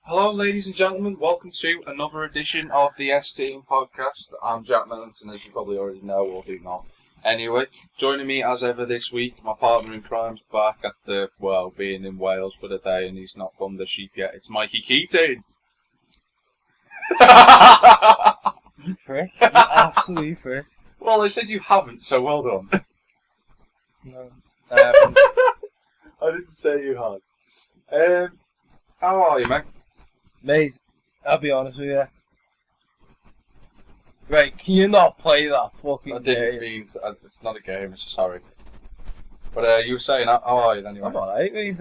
Hello, ladies and gentlemen. Welcome to another edition of the S-Team podcast. I'm Jack Millington, as you probably already know or do not. Anyway, joining me as ever this week, my partner in crime's back after, being in Wales for the day, and he's not bummed the sheep yet. It's Mikey Keating. You prick. You absolute prick. Well, I said you haven't, so well done. No, I haven't. I didn't say you had. How are you, mate? Mate, I'll be honest with you. Right, can you not play that fucking I didn't game? mean it's not a game, it's just sorry. But you were saying, how are you anyway? I'm alright, mate.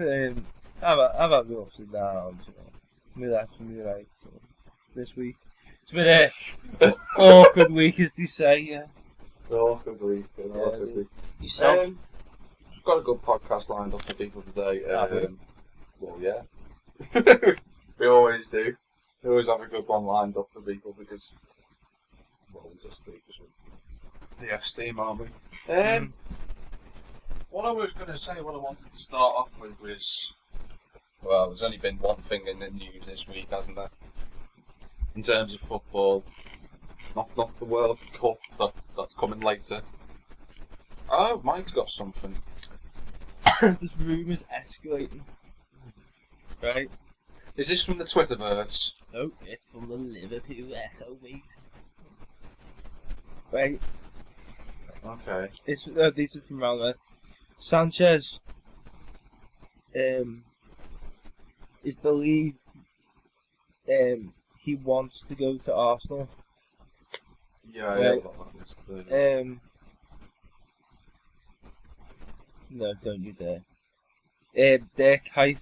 I've had my ups and downs, you know. Me left and me right, so this week. It's been a awkward week, as they say, yeah. Awkward week. Yourself? We've got a good podcast lined up for people today. Well, yeah. We always do. We always have a good one lined up for people because, well, we just speak as the S-Team, aren't we? What I was going to say, what I wanted to start off with was, well, there's only been one thing in the news this week, hasn't there? In terms of football, not the World Cup that's coming later. Oh, Mike's got something. This rumour's escalating. Right? Is this from the Twitterverse? No, it's from the Liverpool Echo, mate. Right? Okay. These are from around there. Sanchez is believed he wants to go to Arsenal. Yeah, I heard about that yesterday. No, don't you dare. Dirk Kuyt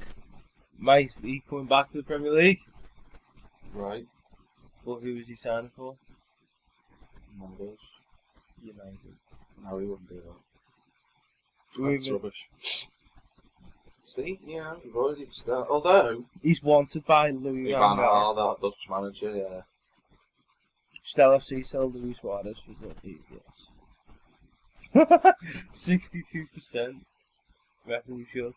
might be coming back to the Premier League. Right. But who is he signing for? Numbers. United. No, he wouldn't do that. Rumour- That's rubbish. See, yeah, we've already started. Although, He's wanted by Louis Van van Gaal. Gaal, that Dutch manager, yeah. Still FC sell Luis Suarez for 30 yes. 62% reckon you should.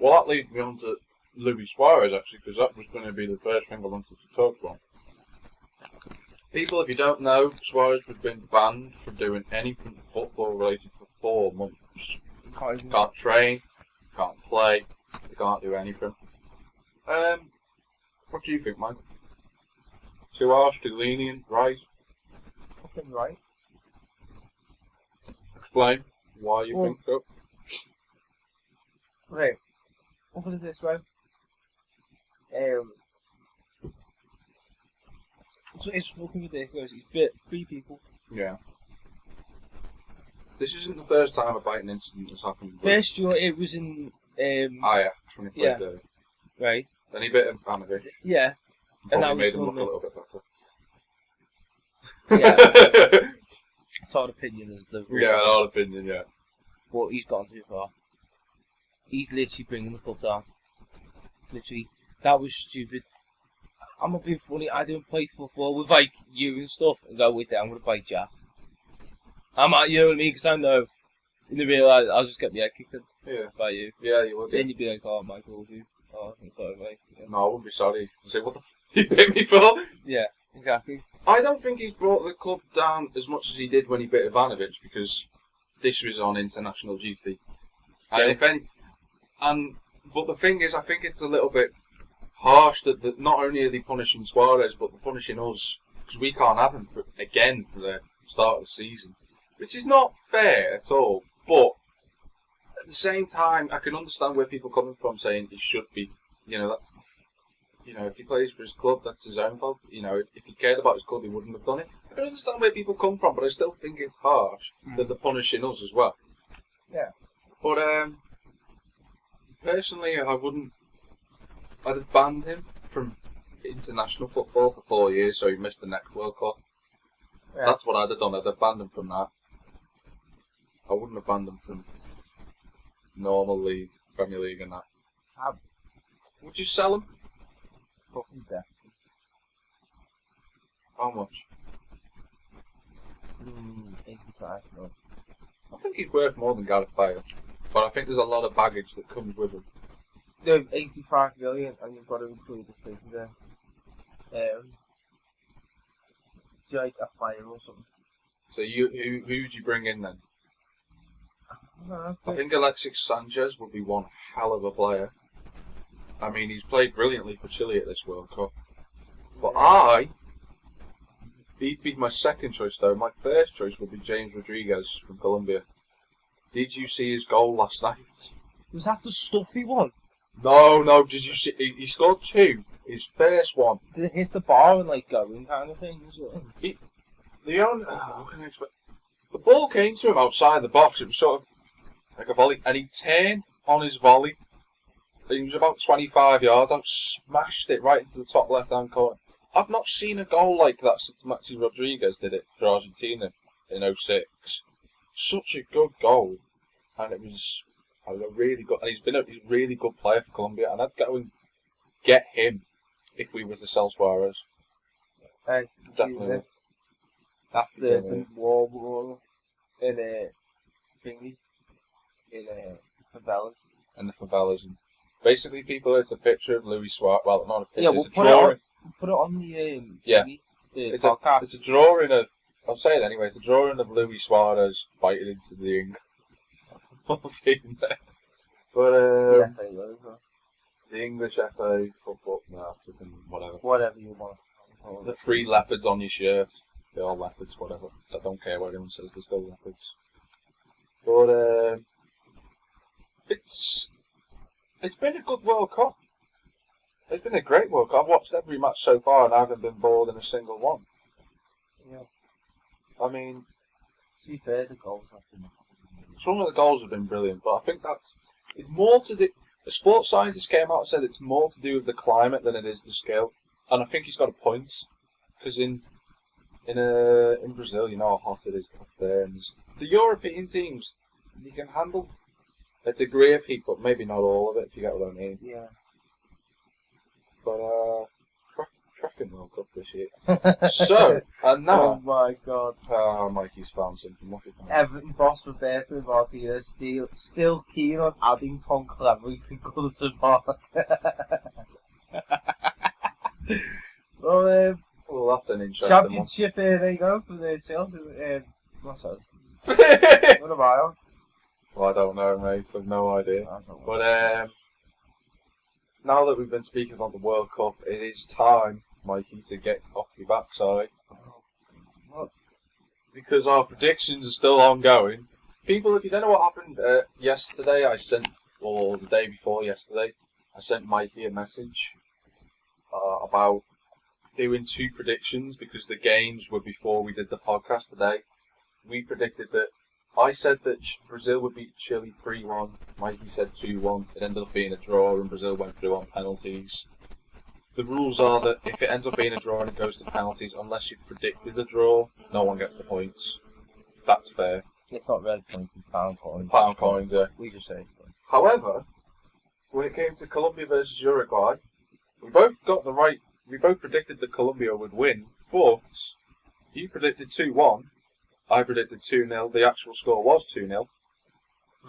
Well, that leads me on to Luis Suarez, actually, because that was going to be the first thing I wanted to talk about. People, if you don't know, Suarez has been banned from doing anything football related for 4 months. Can't train, can't play, he can't do anything. What do you think, Mike? Too harsh, too lenient, right? Fucking right. Explain why you Well, think so. Right. I'll put it this way. So it's fucking ridiculous. He's bit 3 people. Yeah. This isn't the first time a biting incident has happened. First year it was in Ajax when he played there. right. Then he bit Ivanovic. Yeah. And Probably that was made him look done a little bit Yeah. better. It's our opinion as the Yeah, in our opinion, yeah. But he's gone too far. He's literally bringing the club down. Literally. That was stupid. I'm not being funny, I don't play football with like you and stuff and go with it, I'm gonna play Jack. I'm at you know what I mean, because I know in the real life I'll just get my head kicked in Yeah. by you. Yeah, you would. Then you'd be like, oh Michael, you. Oh, I'm sorry, mate. Yeah. No, I wouldn't be sorry. I'd say, what the f*** you bit me for? Yeah, exactly. I don't think he's brought the club down as much as he did when he bit Ivanovic, because this was on international duty. And Yeah. but the thing is, I think it's a little bit harsh that not only are they punishing Suarez, but they're punishing us, because we can't have him again for the start of the season. Which is not fair at all, but at the same time, I can understand where people are coming from saying he should be, that's, if he plays for his club, that's his own fault. If he cared about his club, he wouldn't have done it. I can understand where people come from, but I still think it's harsh that they're punishing us as well. Yeah. But, personally, I'd have banned him from international football for 4 years, so he missed the next World Cup. Yeah. That's what I'd have done. I'd have banned him from that. I wouldn't have banned him from normal league, Premier League and that. Would you sell him? Fucking death. How much? 85, no. I think he's worth more than Gareth Bale, but I think there's a lot of baggage that comes with him. No, 85 million, and you've got to include the thing there. Like a fire or something. So who'd you bring in then? I don't know. I think Alexis Sanchez would be one hell of a player. I mean, he's played brilliantly for Chile at this World Cup. But he'd be my second choice though. My first choice would be James Rodriguez from Colombia. Did you see his goal last night? Was that the stuffy one? No. Did you see? He scored 2. His first one. Did it hit the bar and like going kind of thing? How can I explain? The ball came to him outside the box. It was sort of like a volley, and he turned on his volley. He was about 25 yards out, smashed it right into the top left-hand corner. I've not seen a goal like that since Maxi Rodriguez did it for Argentina in 06. Such a good goal, and it was a really good. And he's a really good player for Colombia, and I'd go and get him if we were to sell Suarez. Definitely. After the war in thingy in favelas. And the favelas, and basically people. It's a picture of Luis Suarez. Well, not a picture. Yeah, it's a drawing. Put it on the thingy, the it's podcast. It's a drawing of. I'll say it anyway. It's a drawing of Luis Suarez fighting into the football team there. But the English FA football, whatever. Whatever you want. The 3 leopards on your shirt. They're all leopards, whatever. I don't care what anyone says. They're still leopards. But it's been a good World Cup. It's been a great World Cup. I've watched every match so far, and I haven't been bored in a single one. Yeah. I mean, to be fair, the goals have been. Some of the goals have been brilliant, but I think it's more to do. The sports scientist came out and said it's more to do with the climate than it is the skill, and I think he's got a point, because in Brazil, you know how hot it is up there, and the European teams, you can handle a degree of heat, but maybe not all of it, if you get what I mean. Yeah. But cracking World Cup this year. So, and now. Oh my god. Mikey's found something. What have you found? Everton boss Roberto Martinez still keen on adding Tom Cleverley to Goodison Park. Well, that's an interesting championship, there you go, for the Chelsea. What's that? What am I on? Well, I don't know, mate. I've no idea. But now that we've been speaking about the World Cup, it is time, Mikey, to get off your backside. What? Because our predictions are still ongoing. People, if you don't know what happened yesterday, or the day before yesterday, I sent Mikey a message about doing 2 predictions because the games were before we did the podcast today. We predicted that. I said that Brazil would beat Chile 3-1. Mikey said 2-1. It ended up being a draw and Brazil went through on penalties. The rules are that if it ends up being a draw and it goes to penalties, unless you've predicted the draw, no one gets the points. That's fair. It's not red points, it's pound coins. Pound coins, yeah. We just say it. However, when it came to Colombia versus Uruguay, we both got the right. We both predicted that Colombia would win, but you predicted 2-1. I predicted 2-0. The actual score was 2-0.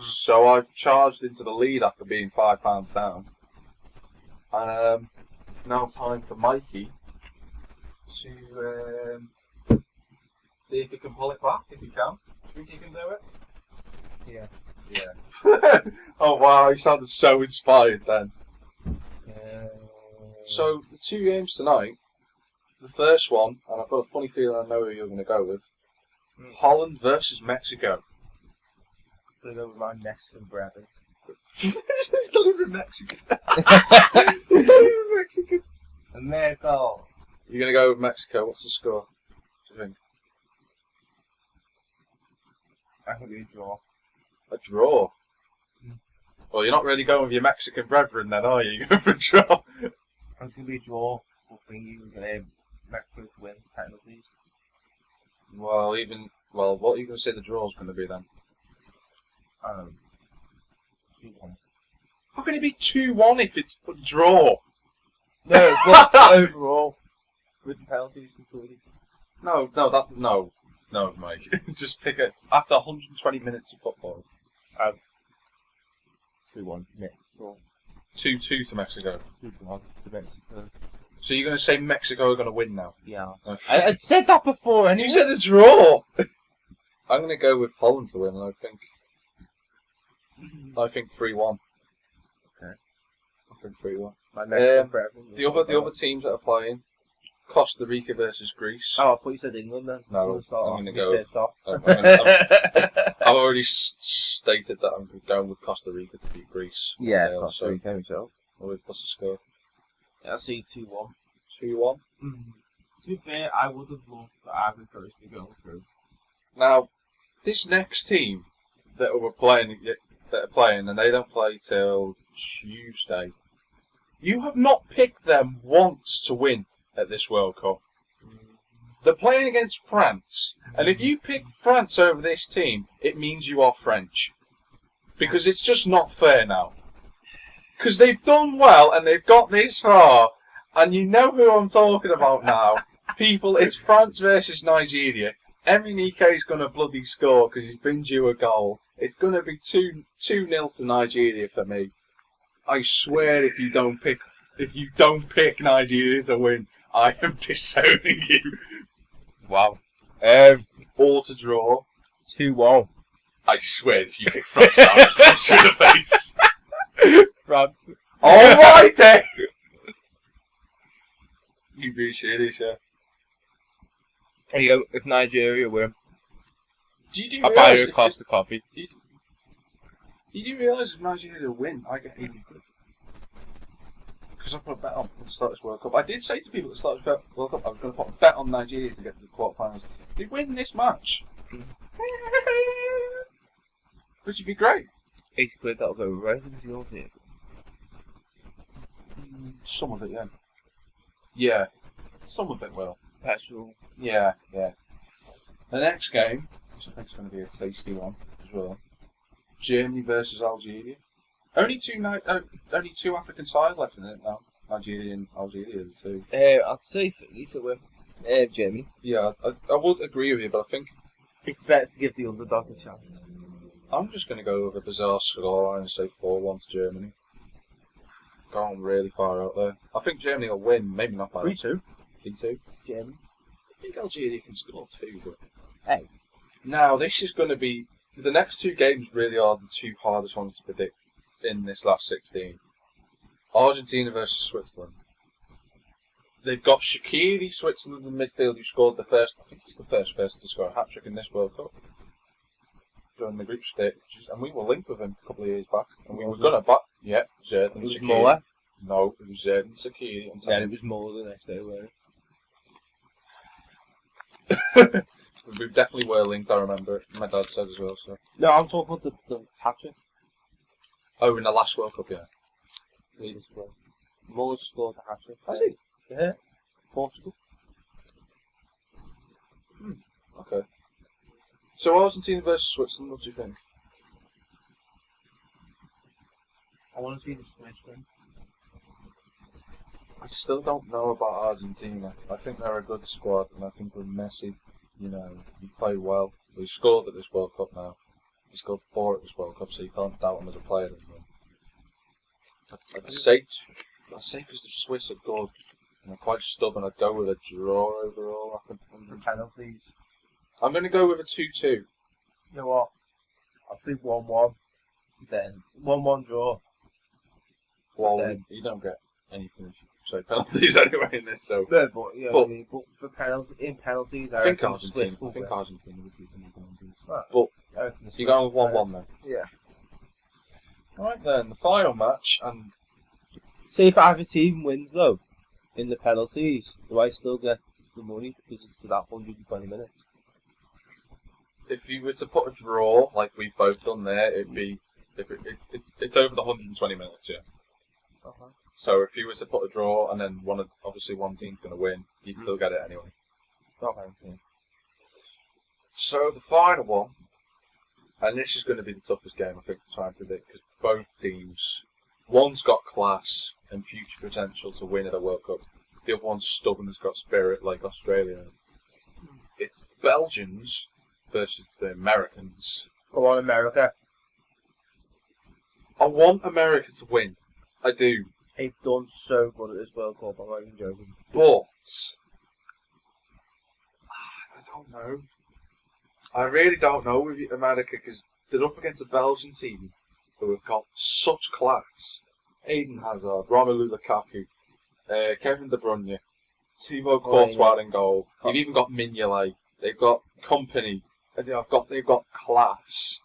So I've charged into the lead after being £5 down. And it's now time for Mikey to see if he can pull it back, if he can. Do you think he can do it? Yeah. Yeah. Oh wow, he sounded so inspired then. So, the 2 games tonight, the first one, and I've got a funny feeling I know who you're going to go with, Holland versus Mexico. I'm going to go with my Mexican brother. It's not even Mexican. It's not even Mexican. America. You're going to go with Mexico. What's the score? What do you think? I think we draw. A draw? Well, you're not really going with your Mexican brethren then, are you? You're going for a draw. It's going to be a draw. We'll bring you Mexico to win penalties. Well, what are you going to say the draw's going to be then? 2-1. How can it be 2-1 if it's a draw? No, but overall, with the penalties included. No, Mike. Just pick it after 120 minutes of football. 2-1, yeah, draw. 2-2 to Mexico. 2-1 to Mexico. So you're going to say Mexico are going to win now? Yeah. Okay. I'd said that before anyway. You said a draw! I'm going to go with Holland to win, and I think 3-1. Okay. I think 3-1. The other teams that are playing, Costa Rica versus Greece. Oh, I thought you said England then. No, I'm going to go. I've I've already stated that I'm going with Costa Rica to beat Greece. Yeah, Nil, Costa Rica himself. What's the score? Yeah, I see 2-1. 2-1. To be fair, I would have loved the Ivory Coast to go through. Now, this next team that are playing, and they don't play till Tuesday. You have not picked them once to win at this World Cup. They're playing against France, and if you pick France over this team, it means you are French. Because it's just not fair now. Because they've done well, and they've got this far, and you know who I'm talking about now. People, it's France versus Nigeria. Emenike is going to bloody score because he's been due a goal. It's going to be 2-0 to Nigeria for me. I swear if you don't pick Nigeria to win, I am disowning you. Wow. Or to draw. 2-1. I swear if you pick France, I'll punch you in the face. France. Alright then! You be serious, yeah. There you go, if Nigeria win, Do I'll buy you a Costa coffee. You do realise if Nigeria win, I get 80 quid. Because I put a bet on at the start of this World Cup. I did say to people at the start of this World Cup I was going to put a bet on Nigeria to get to the quarterfinals. They win this match. Which would be great. 80 quid, that'll go right into your vehicle. Some of it, yeah. Yeah, some of it will. Petrol. Yeah. The next game, which I think is going to be a tasty one as well. Germany versus Algeria. Only two African sides left in it now. Nigeria and Algeria, the two. I'd say Philly to win. Germany. Yeah, I would agree with you, but I think it's better to give the underdog a chance. I'm just going to go with a bizarre scoreline and say 4-1 to Germany. Going really far out there. I think Germany will win, maybe not by 3-2. 3-2. Germany. I think Algeria can score too, but... Hey. Now, this is going to be... The next two games really are the two hardest ones to predict in this last 16. Argentina versus Switzerland. They've got Shaqiri, Switzerland in the midfield, who scored the first... I think he's the first person to score a hat-trick in this World Cup. During the group stages, and we were linked with him a couple of years back, and we were going to back... Yeah, Zerdan It was Shaqiri. Muller. No, it was Zerdan Shaqiri. Then it was Muller the next day, weren't it? We definitely were linked, I remember. My dad said as well, so... No, I'm talking about the hat-trick. Oh, in the last World Cup, yeah. Muller scored a hat-trick. Has he? Yeah. Portugal. Okay. So Argentina versus Switzerland, what do you think? I want to see the Swiss win. I still don't know about Argentina. I think they're a good squad, and I think with Messi, you know, he played well. He scored at this World Cup now. He scored 4 at this World Cup, so you can't doubt him as a player anymore. I'd say because the Swiss are good, and they're quite stubborn, I'd go with a draw overall. I think Penalties. I'm going to go with a 2-2. You know what? I'll say 1-1. Then 1-1 draw. Well, you don't get anything if you say penalties anyway in this, so... No, but, you know what I mean? But for penalties, I think Argentina would beat them in penalties. Right. But you're going with 1-1 then? Yeah. Alright then, the final match, and... See if either team wins though, in the penalties, do I still get the money because it's for that 120 minutes? If you were to put a draw, like we've both done there, it'd be... It's over the 120 minutes, yeah. Uh-huh. So if you were to put a draw, and then obviously one team's going to win, you'd still get it anyway. Okay. So the final one, and this is going to be the toughest game I think to try and predict, because both teams, one's got class and future potential to win at a World Cup, the other one's stubborn, has got spirit like Australia. It's Belgians versus the Americans. Go on, America. I want America to win. I do. They've done so good at this World Cup, I'm not even joking. But I don't know. I really don't know with America because they're up against a Belgian team who have got such class. Eden Hazard, Romelu Lukaku, Kevin De Bruyne, Thibaut Courtois in goal. You've even got Mignolet. They've got company. And they've got class.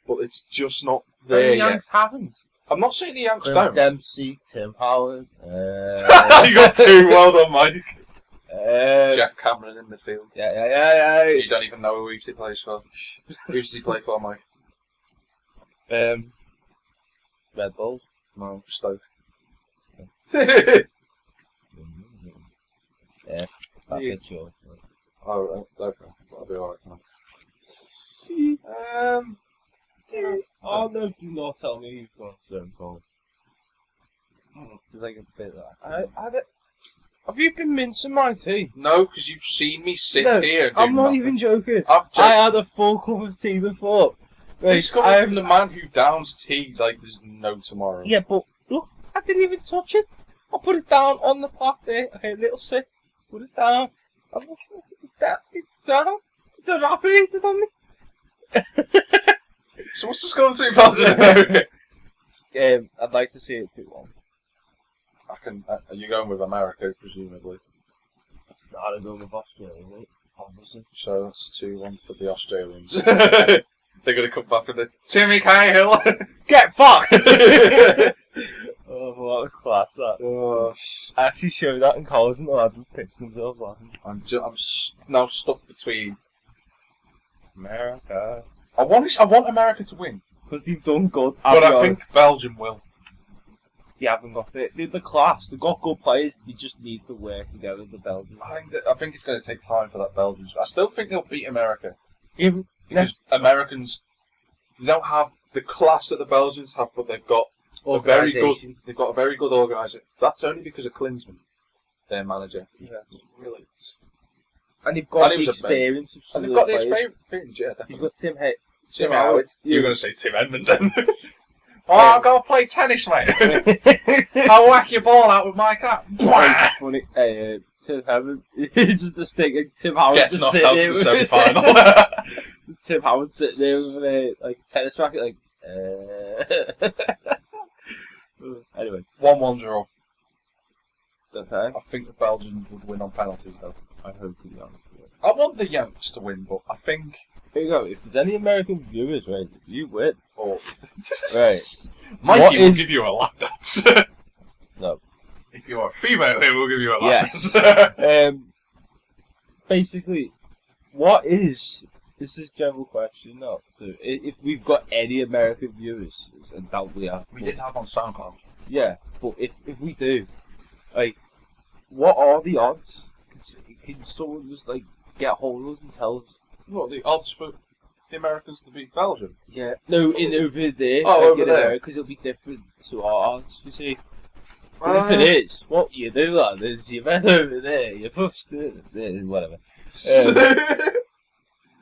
But it's just not there The yet. Yanks haven't. I'm not saying the Yanks Clint don't. Dempsey, Tim Howard. You got two. Well done, Mike. Jeff Cameron in midfield. Yeah. You don't even know who he plays for. Who does he play for, Mike? Red Bulls. No, Stoke. Yeah, that's Yeah. a choice. Oh, okay. That'll be alright. Oh no, do not tell me you've gone Stone Cold. It's like a bit of that. Have you been mincing my tea? No, because you've seen me sit No, here and do I'm not nothing. even joking. I'm joking. I had a full cup of tea before. This coming from the man who downs tea like there's no tomorrow. Yeah, but look, I didn't even touch it. I put it down on the pot there. Okay, a little sip. Put it down. It's down. It's a rapper eating on me. So what's the score to 2,000 America? I'd like to see it 2-1. Are you going with America, presumably? No, I'm going with Australia, mate. Obviously. So that's a 2-1 for the Australians. They're going to come back with the Timmy Cahill. Get fucked! Oh, well, that was class, that. Oh, I actually showed that in college and the lads were pissing themselves laughing. I'm now stuck between. America. I want America to win, Because they've done good. but I think Belgium will. they haven't got the class. They've got good players. They just need to work together, the Belgians. I think it's going to take time for that Belgium. I still think they'll beat America Even because Americans they don't have the class that the Belgians have, but they've got a very good. organisation. They've got a very good organisation. That's only because of Klinsmann, their manager. Yeah. He's brilliant. And they've got And he the was a experience of some And of they've got the the players. experience, yeah, He's definitely. got Tim Hay. Tim Howard. You're going to say Tim Edmondson. Oh, Yeah. I'll go play tennis, mate. I'll whack your ball out with my cap. Funny. Tim Howard. Just the stick. Like, Tim Howard Gets just knocked sitting out there in the with semi-final. Tim Howard sitting there with a tennis racket. Like. Anyway. 1-1 draw. Okay. I think the Belgians would win on penalties, though. I hope to be honest. I want the Yanks to win, but I think... Here you go. If there's any American viewers, right, you win. Oh. Right. Mikey will give you a lap dance. No. If you're a female, he will give you a lap Yeah. dance. Basically, what is... This is a general question now. So, if we've got any American viewers, which undoubtedly have. We did have on SoundCloud. Yeah, but if we do, like, what are the odds? Can someone just, like, get hold of us and tell us? What, the odds for the Americans to beat Belgium? Yeah. No, over there. Oh, like, over there. Because it'll be different to our odds, you see. 'Cause if it is, what you do, lad, is you bet over there, you push whatever.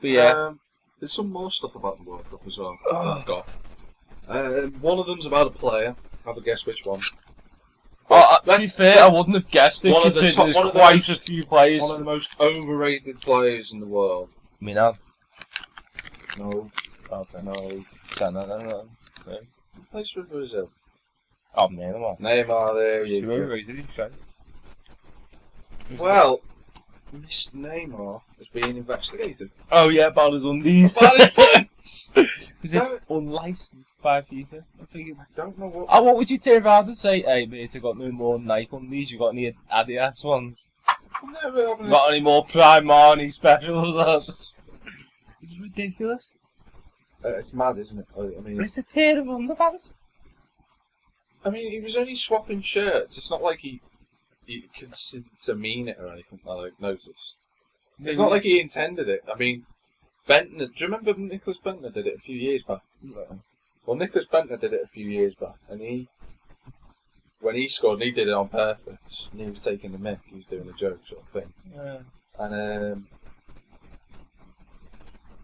But yeah. There's some more stuff about the World Cup as well. I've got. One of them's about a player. Have a guess which one. To be fair, I wouldn't have guessed it, one of the considering top- there's one of the quite a most- few players. One of the most overrated players in the world. Milan. No. Okay. No. No. He plays for Brazil. Oh, Neymar. Neymar, there you Too go. overrated, he's right. Well, Mr. Neymar is being investigated. Oh yeah, about his undies. About his pants! Because it's unlicensed by FIFA. I don't know what... Oh, what would you turn around and say? Hey mate, I got no more Nike undies, you got any Adidas ones? Never having Got any more Primani specials? It's ridiculous. It's mad, isn't it? I mean, It's a pair of underpants. he was only swapping shirts. It's not like he considered to mean it or anything. I've noticed. It's not like he intended it. I mean, Bentner. Do you remember Nicholas Bentner did it a few years back? Well, Nicholas Bentner did it a few years back, and when he scored, he did it on purpose. And he was taking the mick. He was doing a joke sort of thing. Yeah. And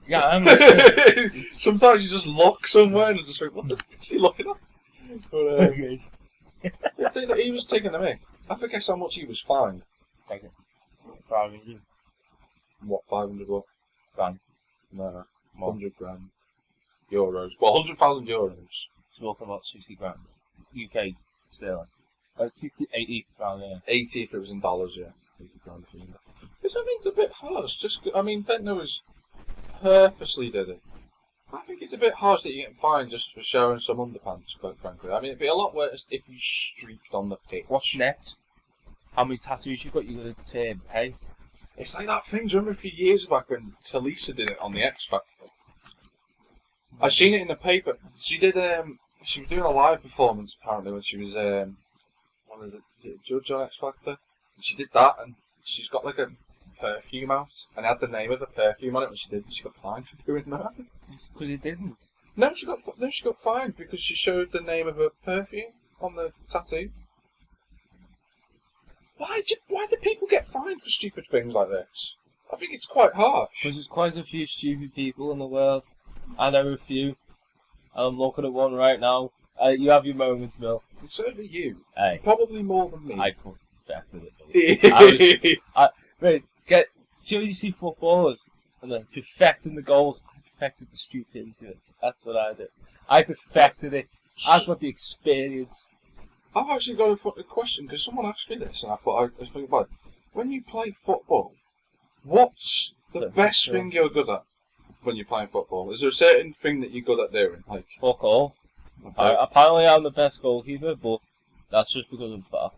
Yeah, I'm listening. sometimes you just look somewhere and it's just like, what the f*** is he looking at? But, Okay. He was taking the mick. I forget how much he was fined. Take it. 500 What, 500 what? grand. No, More. 100 grand. Euros. Well, 100,000 euros. It's worth about 60 grand. UK sterling. 80 grand, yeah. 80 if it was in dollars, yeah. 80 grand if it was in dollars. Which I think it's a bit harsh. I mean, Bentner was purposely did it. I think it's a bit harsh that you're getting fined just for showing some underpants, quite frankly. I mean, it'd be a lot worse if you streaked on the pitch. What's next? How many tattoos you got? You got to pay. It's like that thing. Do you remember a few years back when Talisa did it on the X Factor? I seen it in the paper. She did. She was doing a live performance apparently when she was is it a judge on X Factor? And she did that, and she's got like a perfume out, and it had the name of the perfume on it when she did. And she got fined for doing that. Because it didn't. No, she got fined because she showed the name of her perfume on the tattoo. Why do people get fined for stupid things like this? I think it's quite harsh. Because there's quite a few stupid people in the world. I know a few. And I'm looking at one right now. You have your moments, Mill. And so do you. Hey. Probably more than me. I could definitely. You see footballers and then perfecting the goals. I perfected the stupidity of it. That's what I did. I perfected it. I've got the experience. I've actually got a question because someone asked me this, and I thought I was thinking about it. When you play football, what's the best thing you're good at when you're playing football? Is there a certain thing that you're good at doing? Like fuck all. Okay. Apparently, I'm the best goalkeeper, but that's just because I'm fat.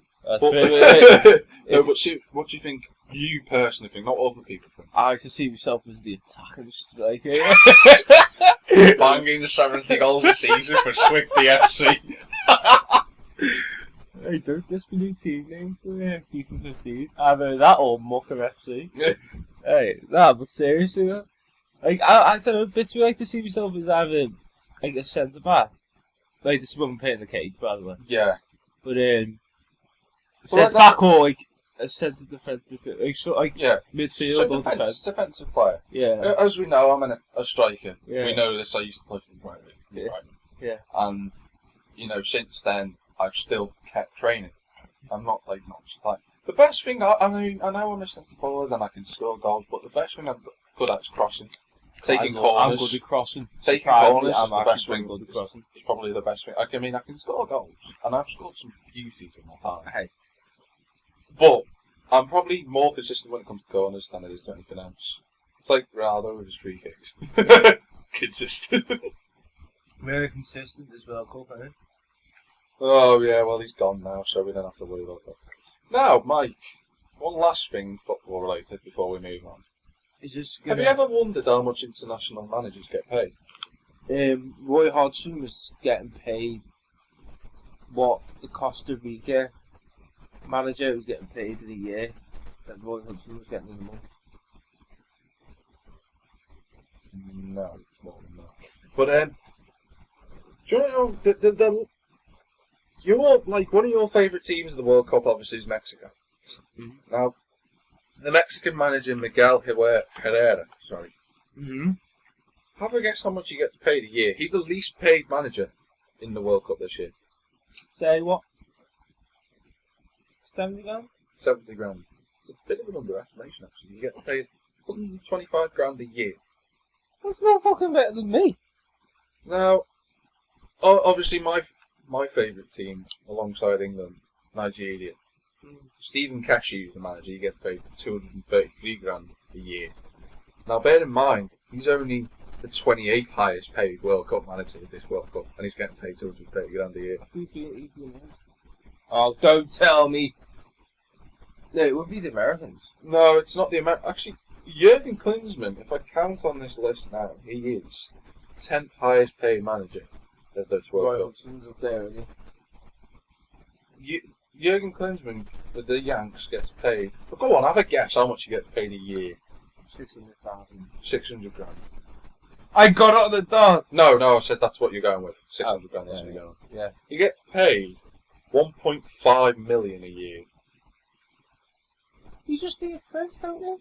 No, but see, what do you think? You personally think, not other people think. I like to see myself as the attacking striker. Banging 70 goals a season for Swifty FC. Hey, don't just be new team name for FIFA 15. Either that or Mucker FC. Hey, nah, but seriously though. Like, I don't know, bits me like to see myself as either, like, a centre back. Like, this is when I'm painting the cage, by the way. Yeah. But, centre back or, like, a centre defensive, like, so, like, yeah. midfield or defence. Defensive player. Yeah. As we know, I'm a striker. Yeah. We know this, I used to play for the Premier League. Yeah. Right? Yeah. And, you know, since then, I've still kept training. I'm not just like the best thing. I mean, I know I'm a centre forward and I can score goals, but the best thing I'm good at is crossing, taking corners. I'm good at crossing. Taking corners is the best really thing. Good at crossing. It's probably the best thing. I mean, I can score goals, and I've scored some beauties in my time. Hey, but I'm probably more consistent when it comes to corners than it is to anything else. It's like Ronaldo with his free kicks. Consistent. Very consistent as well, Cup, eh? Oh yeah, well he's gone now, so we don't have to worry about that. Now, Mike, one last thing football related before we move on. Is this Have you ever wondered how much international managers get paid? Roy Hodgson was getting paid what the Costa Rica manager was getting paid in a year, and Roy Hodgson was getting in a month. No, it's more than that. But do you know one of your favourite teams of the World Cup obviously is Mexico. Mm-hmm. Now, the Mexican manager Miguel Herrera, have a guess how much he gets paid a year. He's the least paid manager in the World Cup this year. Say what? 70 grand? 70 grand. It's a bit of an underestimation actually. You get paid 125 grand a year. That's not fucking better than me. Now, obviously my favourite team alongside England, Nigeria. Stephen Cashew is the manager. He gets paid 233 grand a year. Now, bear in mind, he's only the 28th highest paid World Cup manager of this World Cup, and he's getting paid 230 grand a year. Oh, don't tell me. No, it would be the Americans. No, it's not the Americans. Actually, Jurgen Klinsmann, if I count on this list now, he is 10th highest paid manager of this World Cup. Hodgson's up there, isn't he? Jurgen Klinsmann with the Yanks gets paid. But go on, have a guess how much he gets paid a year. 600,000. 600 grand. I got it on the dot! No, I said that's what you're going with. 600 grand, that's what you're going with. Yeah. You get paid 1.5 million a year. You just be a prick, don't you?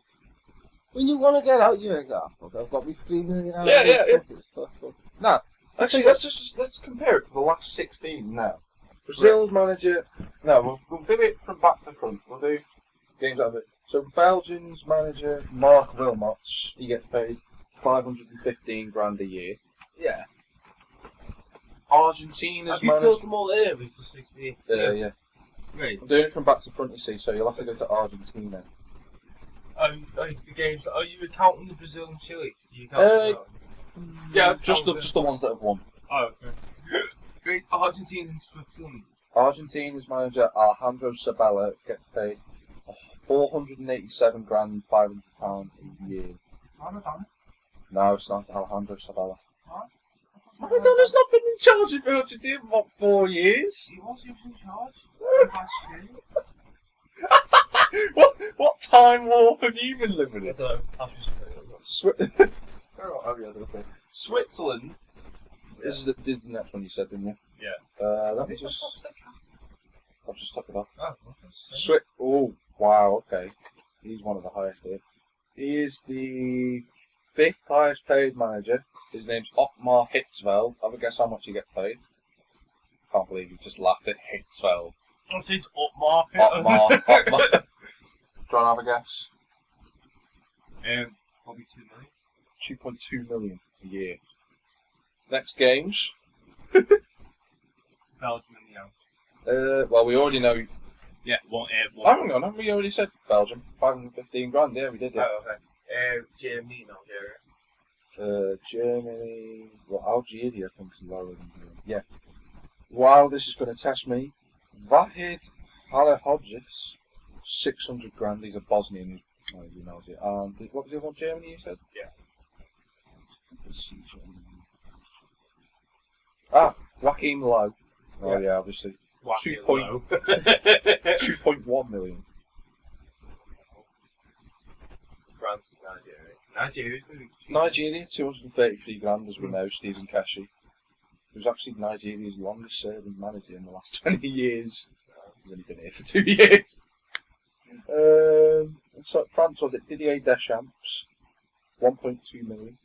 When you want to get out, you're like, oh, fuck, I've got me 3 million out. Yeah. No. Actually, let's compare it to the last 16 now. Brazil's manager. No, we'll do it from back to front. We'll do games out of it. So Belgium's manager, Mark Wilmots, he gets paid 515 grand a year. Yeah. Argentina's Have you manager. filled them all early for 60? Yeah. Right. I'm doing it from back to front, you see, so you'll have to go to Argentina. The games. Are you counting the Brazil and Chile? You counting Yeah, just the ones that have won. Oh, okay. Great. Argentina and Switzerland. Argentina's manager, Alejandro Sabella, gets paid 487 grand, £500 a year. No, it's not Alejandro Sabella. Maradona's not been in charge of Argentina for what, 4 years? He was in charge last year. What time warp have you been living in? I don't know. Switzerland is the next one you said, didn't you? Yeah. Let me just. I've just took it off. Oh, okay. Oh, wow, okay. He's one of the highest here. He is the 5th highest paid manager. His name's Otmar Hitzfeld. Have a guess how much he gets paid? Can't believe you just laughed at Hitzfeld. I think Otmar. Otmar. Try and have a guess. Probably 2 million. 2.2 million a year. Next games. Belgium and the Alps. Well, we already know. Yeah, one. Hang on, haven't we already said Belgium? 515 grand, yeah, we did, yeah. Oh, okay. Germany, not Algeria. Germany. Well, Algeria, I think, is lower than Germany. Yeah. Wow, this is going to test me. Vahid Halilhodges, 600 grand. He's a Bosnian. Oh, he knows it. What was the other one? Germany, you said? Yeah. Let's see, Germany. Joachim Low. Oh, yeah, obviously. 2.1 million. France and Nigeria. Nigeria, 233 grand, as we know, Stephen Keshi. He was actually Nigeria's longest serving manager in the last 20 years. He's only been here for 2 years. So France, was it Didier Deschamps? 1.2 million.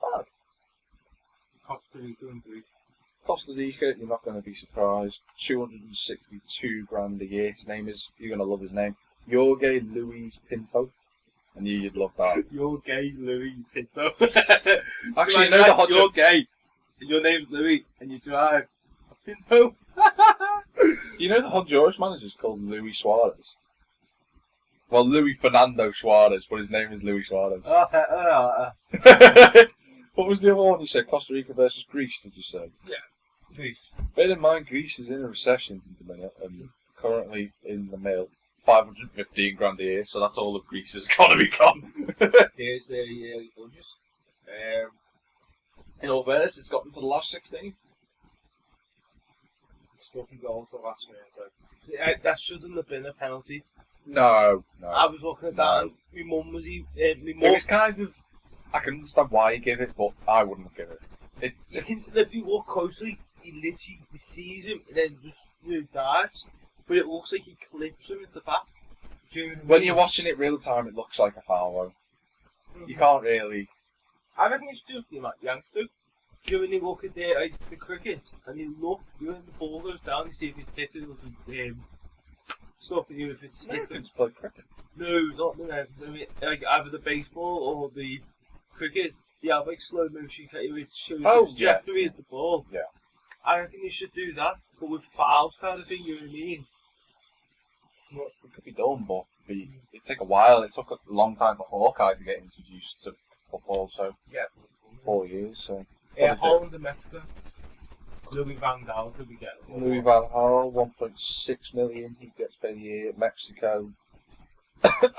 Not bad. Costa Rica and Greece. Costa Rica, you're not going to be surprised. 262 grand a year. His name is, you're going to love his name, Jorge Luis Pinto. I knew you'd love that. You're gay, Louis Pinto. Actually, you know the hot You're gay, and your name's Louis, and you drive a Pinto. You know the Honduras manager's called Luis Suarez? Well, Luis Fernando Suarez, but his name is Luis Suarez. What was the other one you said? Costa Rica versus Greece, did you say? Yeah, Greece. Bear in mind, Greece is in a recession at the minute, and currently in the mill. 515 grand a year, so that's all of Greece's economy gone. Here's the yearly budget. In all fairness, it's gotten to the last 16. It's fucking goal for last minute. That shouldn't have been a penalty. No. I was looking at that, and my mum was It was kind of. I can understand why you give it, but I wouldn't have given it. It's. If you look closely, he literally sees him and then just dives. But it looks like he clips him at the back. When you're watching it real time, it looks like a foul, though. You can't really. I reckon it's just like youngsters. You know, when you look at the cricket and you look, when the ball goes down, you see if it's hit it or stuff, and if it's hit. Americans play cricket. No, not the Americans. Like either the baseball or the cricket. They have like slow motion, which shows the trajectory of the ball. Yeah. I reckon you should do that, but with fouls kind of thing, you know what I mean? Well, it could be done, but it'd take a while. It took a long time for Hawkeye to get introduced to football, so 4 years. So Holland and Mexico. Louis Van Gaal could be getting. Louis Van Gaal, 1.6 million. He gets paid a year. Mexico,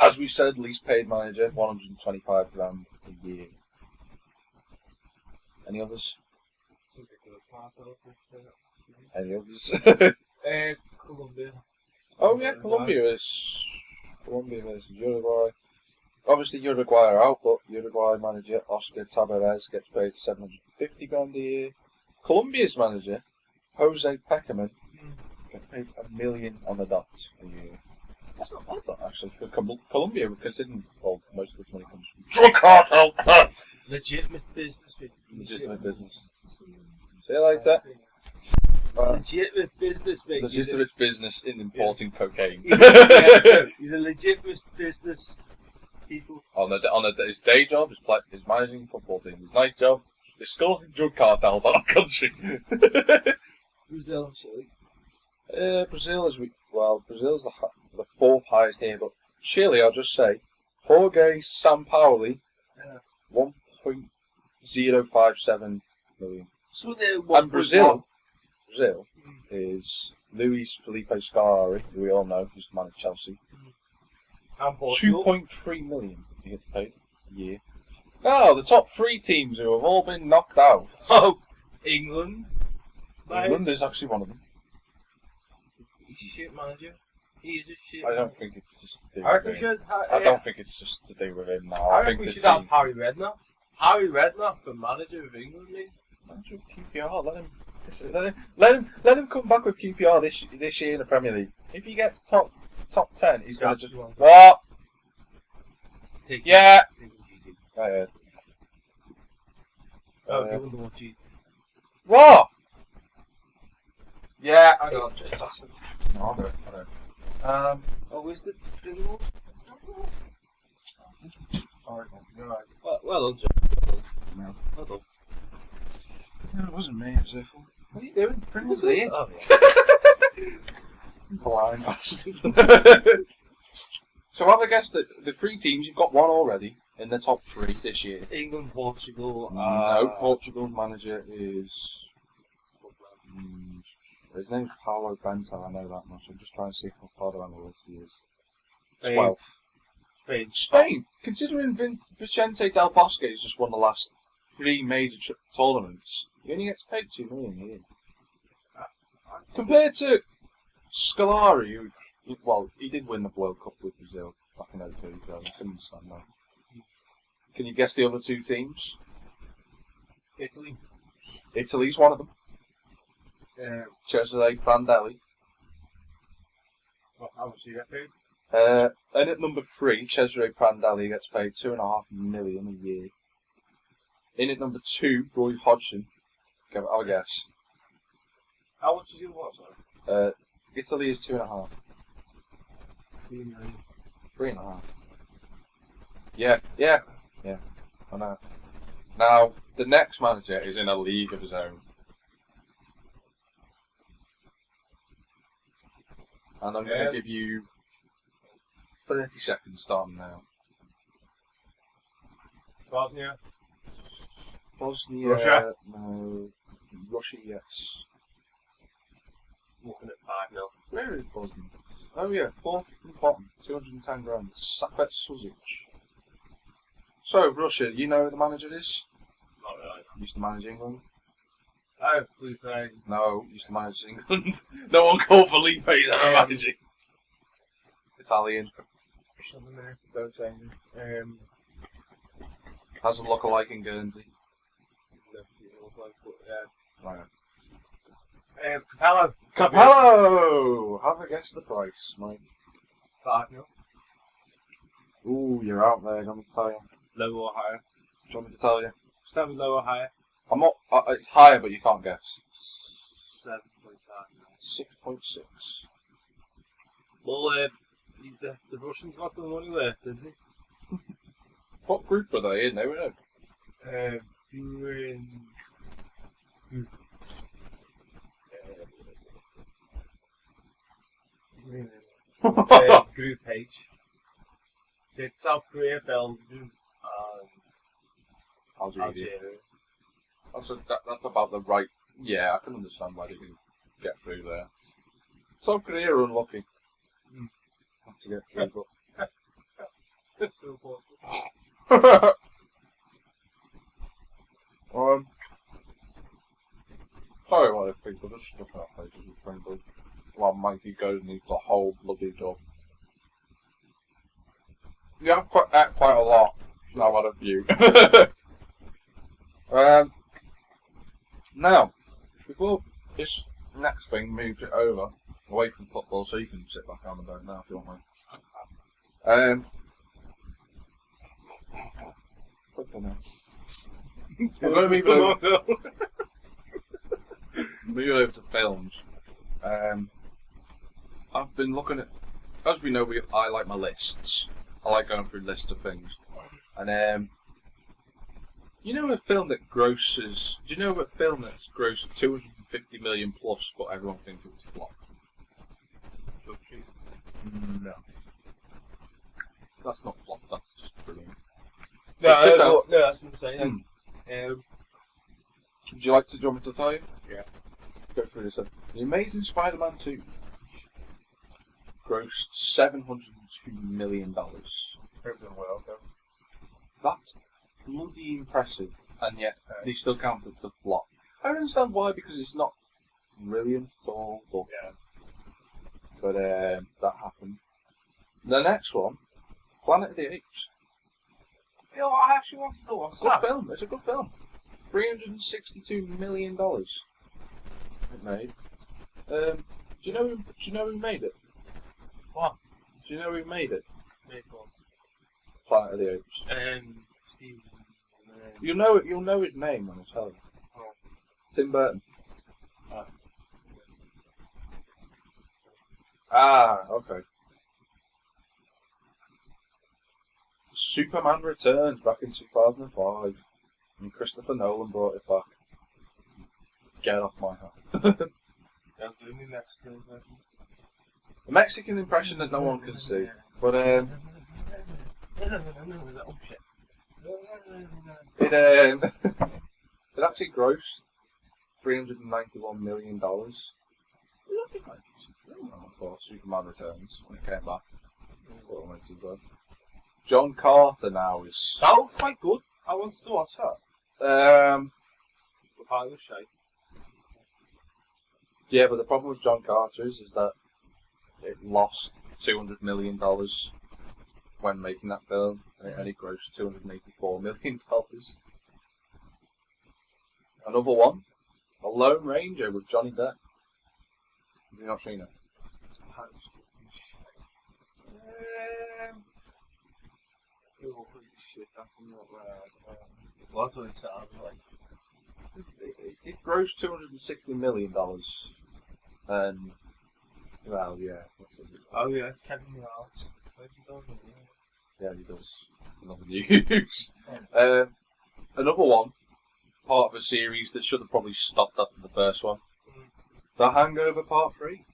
as we said, least paid manager, 125 grand a year. Any others? Any others? Colombia. Oh yeah, Colombia versus Uruguay. Obviously Uruguay are out, but Uruguay manager Oscar Tabarez gets paid 750 grand a year. Colombia's manager, Jose Peckerman, gets paid $1 million on the dot a year. That's not bad, that, actually, for Colombia, considering most of its money comes from drug cartel. Legitimate business. Legitimate business. See you later. legitimate business, mate. Legitimate business in importing cocaine. He's a legitimate business. People. His day job is managing a football team. His night job is escorting drug cartels out of the country. Brazil, Chile. Brazil's the fourth highest here, but Chile, I'll just say, Jorge Sampaoli, 1.057 million. So and Brazil is Luis Felipe Scolari, who we all know, who's the man at Chelsea. 2.3 million he gets paid a year. Now, the top three teams who have all been knocked out. Oh, England. England is actually one of them. He's a shit manager. He is a shit. I don't think it's just to do I with him. I don't think it's just to do with him now. I think we should have Harry Redknapp. Harry Redknapp, the manager of England, mate. Manager of QPR, let him come back with QPR this year in the Premier League. If he gets top 10, he's going to just what? Yeah. Oh, you wonder what you. What? Yeah, I know. No, I'll do it. Where's the thing? Alright, you're right. Well done, John. No. Well done. No, it wasn't me, it was Ziffle. What are you doing? Pringle's here. Oh, yeah. Blind bastard. So have a guess that the three teams, you've got one already in the top three this year. England, Portugal. No, Portugal's manager is. His name's Paulo Bento, I know that much. I'm just trying to see how far down the list he is. 12th. Spain. Considering Vicente Del Bosque has just won the last three major tournaments, he only gets paid 2 million a year. Compared to Scolari, who, he did win the World Cup with Brazil back in 2002, so I can understand that. Can you guess the other two teams? Italy. Italy's one of them. Cesare Prandelli. How much do you get paid? And at number 3, Cesare Prandelli gets paid 2.5 million a year. In at number 2, Roy Hodgson. I'll guess. How much is your what, sorry? Italy is 2.5. 3 million. 3.5. Yeah. I know. Now, the next manager is in a league of his own. And I'm going to give you 30 seconds starting now. Bosnia. Russia? No. Russia, yes. Looking at 5-0. Where is Bosnia? Oh yeah, 4th from the bottom, 210 grand. Sapet Suzic. So, Russia, you know who the manager is? Not really. Used to manage England. Oh, Felipe. No, used to manage England. No one called Felipe as ever managing. Italian. Don't say anything. Has a look-alike in Guernsey. Right. Capello. Capello! Have a guess the price, Mike. 5-0. Ooh, you're out there, let me tell you. Low or higher? Do you want me to tell you? Start with low or higher? I'm not. It's higher, but you can't guess. 7.5. 6.6. Well, the Russians got the money worth, didn't they? What group are they in? They were in. You were in. Group H. It's South Korea, Belgium, and Algeria. That's about the right. Yeah, I can understand why they didn't get through there. South Korea are unlucky. Have to get through, but. Sorry about this, people. Just stuff in our faces with Pringles. While Mikey goes and eats the whole bloody job. You have quite a lot. I've had a few. Now, before this next thing moves it over, away from football, so you can sit back on the boat now if you want me. We're going to move it over. moving over to films. I've been looking at, as we know, I like my lists. I like going through lists of things. And you know a film that grosses? Do you know a film that's grossed 250 million plus, but everyone thinks it's a flop? No. That's not flop. That's just brilliant. No, that's what I'm saying. Would you like to? Do you want me to tell you? Yeah. Go through this. The Amazing Spider-Man 2 grossed $702 million. Well, That's bloody impressive, and yet they still count it to flop. I don't understand why, because it's not brilliant at all, but that happened. The next one, Planet of the Apes. You know, I actually want to know Good film. It's a good film. $362 million it made. Do you know who made it? What? Do you know who made it? Made what? Planet of the Apes. Steve. You'll know his name when I tell you. Oh. Tim Burton. Okay. Superman Returns back in 2005, and Christopher Nolan brought it back. Get off my hat. The Mexican impression that no one can see, but it actually grossed $391 million. For Superman Returns when it came back. John Carter now is. That looks quite good. I wanted to watch that. I was shy. Yeah, but the problem with John Carter is that it lost $200 million when making that film, and it only grossed $284 million. Another one, A Lone Ranger with Johnny Depp. Have you not seen it? That's what it sounds like. It grossed $260 million. And, well, yeah. What's it? Oh, yeah, Kevin Hart. Yeah, he does. Nothing news. Another one, part of a series that should have probably stopped after the first one. The Hangover Part 3.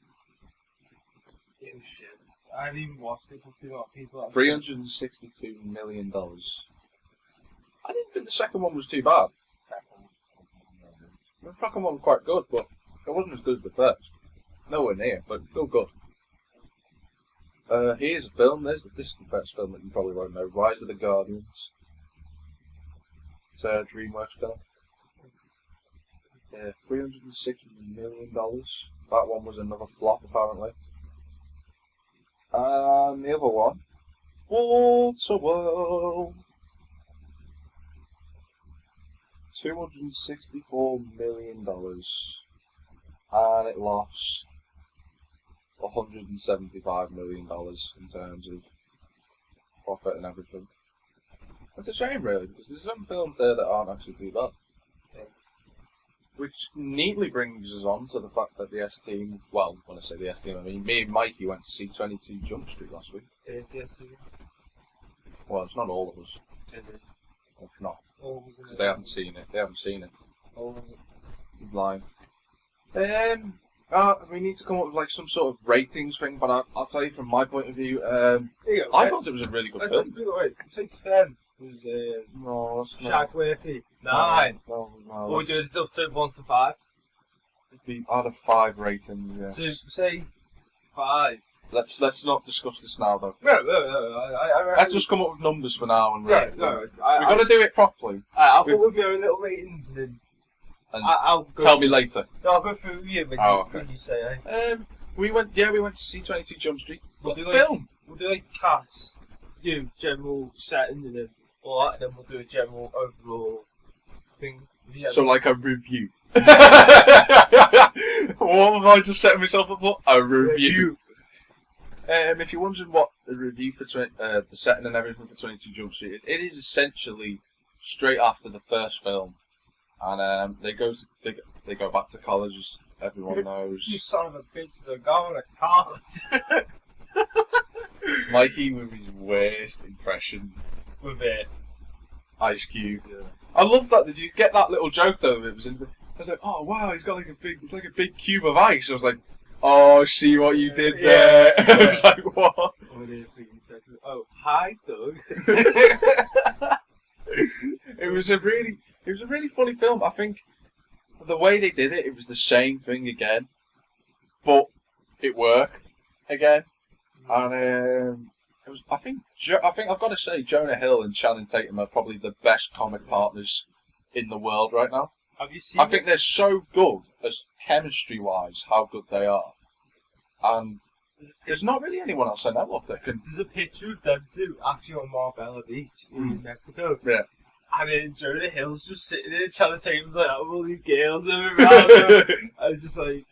It was shit. I haven't even watched it, but a lot of people have $362 million. I didn't think the second one was too bad. The second one was quite good, but it wasn't as good as the first. Nowhere near, but still good. Here's a film. This is the first film that you probably won't know. Rise of the Guardians. It's a DreamWorks film. Yeah, $360 million. That one was another flop, apparently. And the other one, Waterworld. $264 million. And it lost $175 million in terms of profit and everything. It's a shame, really, because there's some films there that aren't actually too bad. Yeah. Which neatly brings us on to the fact that the S-Team, well, when I say the S-Team, I mean me and Mikey went to see 22 Jump Street last week. Yes. Well, it's not all of us. It is. It's not. Because they haven't seen it. He's lying. We need to come up with like some sort of ratings thing, but I'll tell you from my point of view, I thought it was a really good film. Say 10 was No, that's not. Shagworthy. 9. No, What we doing up to 1 to 5? It'd be out of 5 ratings, yes. So say 5. Let's not discuss this now, though. No. Let's just come up with numbers for now and Yeah, we've no. got to do it properly. I'll put with your little ratings and then I'll go. Tell me later. No, I'll go through you when, when you say, we went to see 22 Jump Street. We'll Good do film. We'll do a cast, general setting, and then alright, then we'll do a general overall thing. Yeah, So like a review. What have I just set myself up for? A review. If you're wondering what the review for the setting and everything for 22 Jump Street is, it is essentially straight after the first film, and they go back to college, as everyone knows. You son of a bitch, they're going to college. Mikey with his worst impression With it. Ice Cube. Yeah. I love that. Did you get that little joke though? It was I was like, oh wow, he's got like it's like a big cube of ice. I was like, oh, I see what you did there. Yeah. I was like, what? Oh, hi, Doug. It was a really funny film. I think the way they did it, it was the same thing again, but it worked again. And it was. I think I've got to say, Jonah Hill and Channing Tatum are probably the best comic partners in the world right now. Have you seen? I think they're so good as chemistry-wise, how good they are, and there's not really anyone else I know of that can. There's a picture of them two actually on Marbella Beach in Mexico. Yeah. And then Jonah Hill's just sitting there trying to take him like, oh, all these girls around him. I was just like,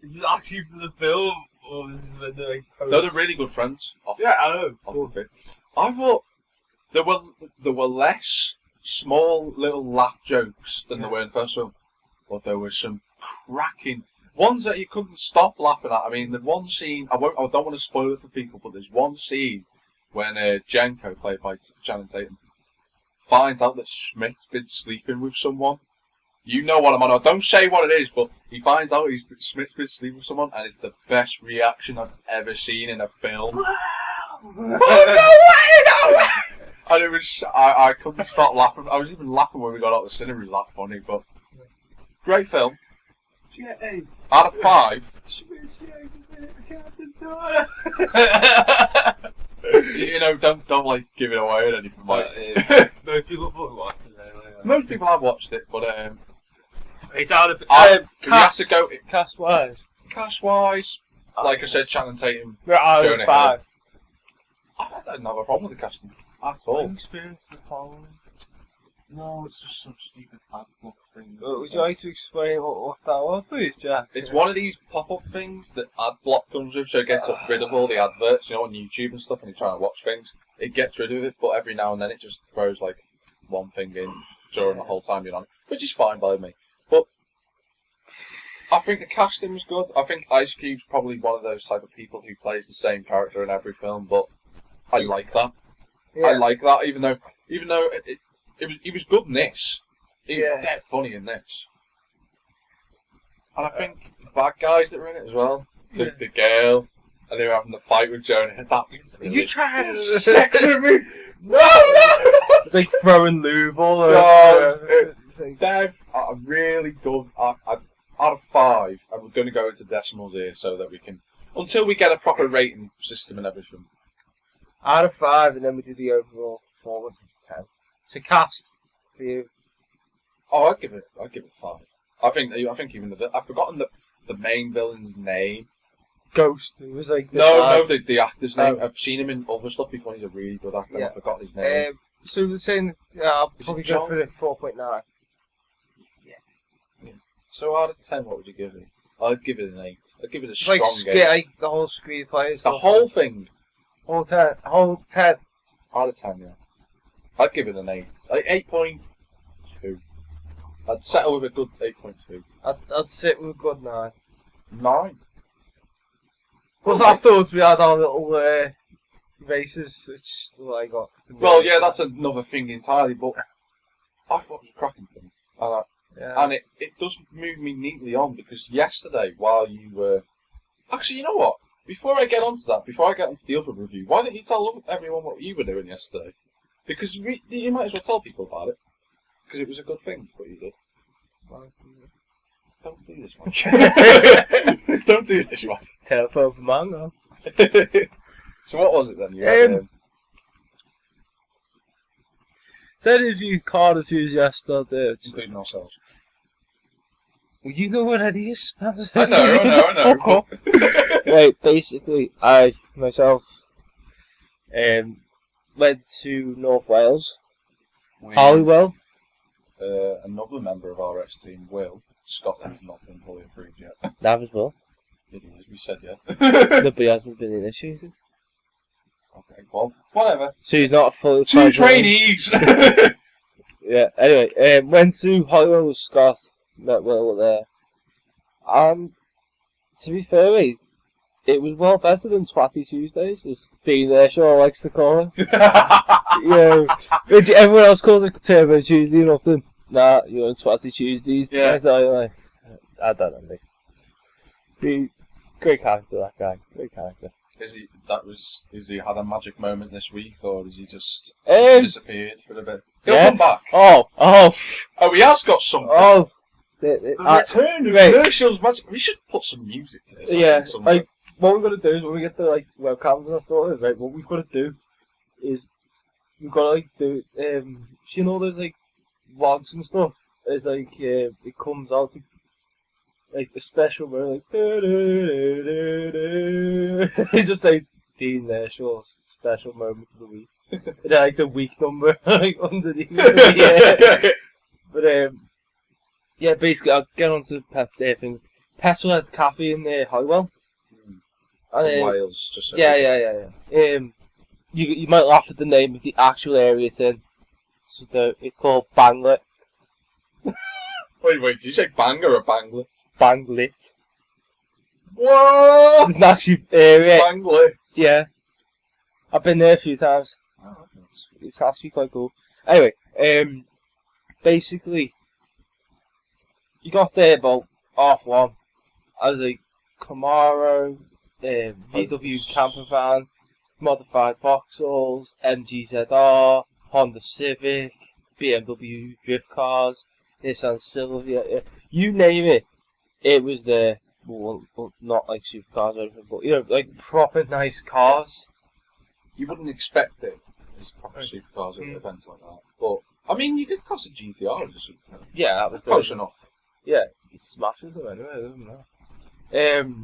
is this actually for the film? Or is this when they're like post? No, they're really good friends. Yeah, I know. Off the bit. I thought there were less small little laugh jokes than there were in the first film, but there were some cracking ones that you couldn't stop laughing at. I mean, the one scene I don't want to spoil it for people, but there's one scene when Jenko, played by Channing Tatum, finds out that Schmidt's been sleeping with someone. You know what I'm on about. Don't say what it is, but he finds out Schmidt's been sleeping with someone, and it's the best reaction I've ever seen in a film. Oh, no way! And it was, I couldn't stop laughing. I was even laughing when we got out of the cinema. It was that funny, but great film. Out of 5. You know, don't like give it away or anything. Like, Most people probably watched it anyway. most people have watched it, but It's out of you have to go cast wise. cast wise. Like I said, Channing Tatum. We're out Jonah of 5. I don't have a problem with the casting at all. Experience the following. No, it's just some stupid ad block thing. Would you like to explain what that was, please, Jack? It's one of these pop-up things that ad block comes with, so it gets rid of all the adverts, you know, on YouTube and stuff, and you're trying to watch things. It gets rid of it, but every now and then it just throws like one thing in during the whole time you're on it, which is fine by me. But I think the casting was good. I think Ice Cube's probably one of those type of people who plays the same character in every film, but I like that. Yeah. I like that, even though he was good in this. He was dead funny in this. And I think the bad guys that were in it as well, the girl, and they were having the fight with Jonah. That was really, you trying to sex with me? No! It's like throwing lube all over. No, Dev, really good. Out of 5, and we're going to go into decimals here so that we can, until we get a proper rating system and everything. Out of 5, and then we do the overall performance of 10. To cast for you. Oh, I'd give it 5. I think even I've forgotten the main villain's name. Ghost. It was like the actor's name. I've seen him in other stuff before. He's a really good actor. Yeah. I've forgotten his name. So we're saying I'll probably go for the 4.9. Yeah. So out of 10, what would you give it? I'd give it an 8. I'd give it a like strong 8. The whole screenplay. The whole thing. Whole 10. Whole 10. Out of 10, yeah. I'd give it an 8. Like 8.2. I'd settle with a good 8.2. I'd sit with a good 9. 9? Plus afterwards we had our little races, which I got. Well, yeah, that's another thing entirely, but I thought it was a cracking thing. And it does move me neatly on, because yesterday, while you were... Actually, you know what? Before I get onto the other review, why didn't you tell everyone what you were doing yesterday? Because you might as well tell people about it. Because it was a good thing, what you did. Don't do this, Mike. Don't do this, Mike. Telephone for Mango. So what was it then? You had, Said review card reviews yesterday. including ourselves. Well, you know what it is, Spencer. I know. Right, basically, I, myself, went to North Wales. Holywell. Another member of our RS team, Will. Scott has not been fully approved yet. That as well. It is, we said yeah. No, but he hasn't been initiated. Okay, well, whatever. So he's not fully... 2 trainees! Yeah, anyway, went to Hollywood with Scott, met Will there. And, to be fair, mate, it was well better than Twatty Tuesdays, as Dean Nursaw likes to call it. Everyone else calls it Turbo Tuesday or nothing. Nah, you're on Twatty Tuesdays. Yeah. I don't know this. Great character, that guy. Great character. Is he had a magic moment this week, or is he just disappeared for a bit? He'll come back. Oh, he has got something. Oh, the return of Nurshaw's magic. We should put some music to this. Yeah, like what we're gonna do is when we get the webcams and stuff, right? What we've got to do is we've got to do you know those vlogs and stuff. It's it comes out like the special where it's just Dean Nurshaw's special moment of the week. And then the week number underneath. But yeah, basically I'll get on to the thing. Petrolhead's Cafe in Holywell. And, Wales, just so yeah. You might laugh at the name of the actual area it's in. So it's called Banglet. Wait, did you say banger or banglet? Banglet. What? It's an actual area. Banglet. Yeah. I've been there a few times. Oh, It's actually quite cool. Anyway, basically, you got there about 1:30. I was Camaro, VW camper van, modified Vauxhalls, MGZR, Honda Civic, BMW drift cars, Nissan Silvia, you name it, it was there. Well, not supercars or anything, but proper nice cars. You wouldn't expect it as proper supercars at events like that, but I mean, you could cross a GTR as a supercar. Yeah, that was close enough. Yeah, he smashes them anyway, doesn't it?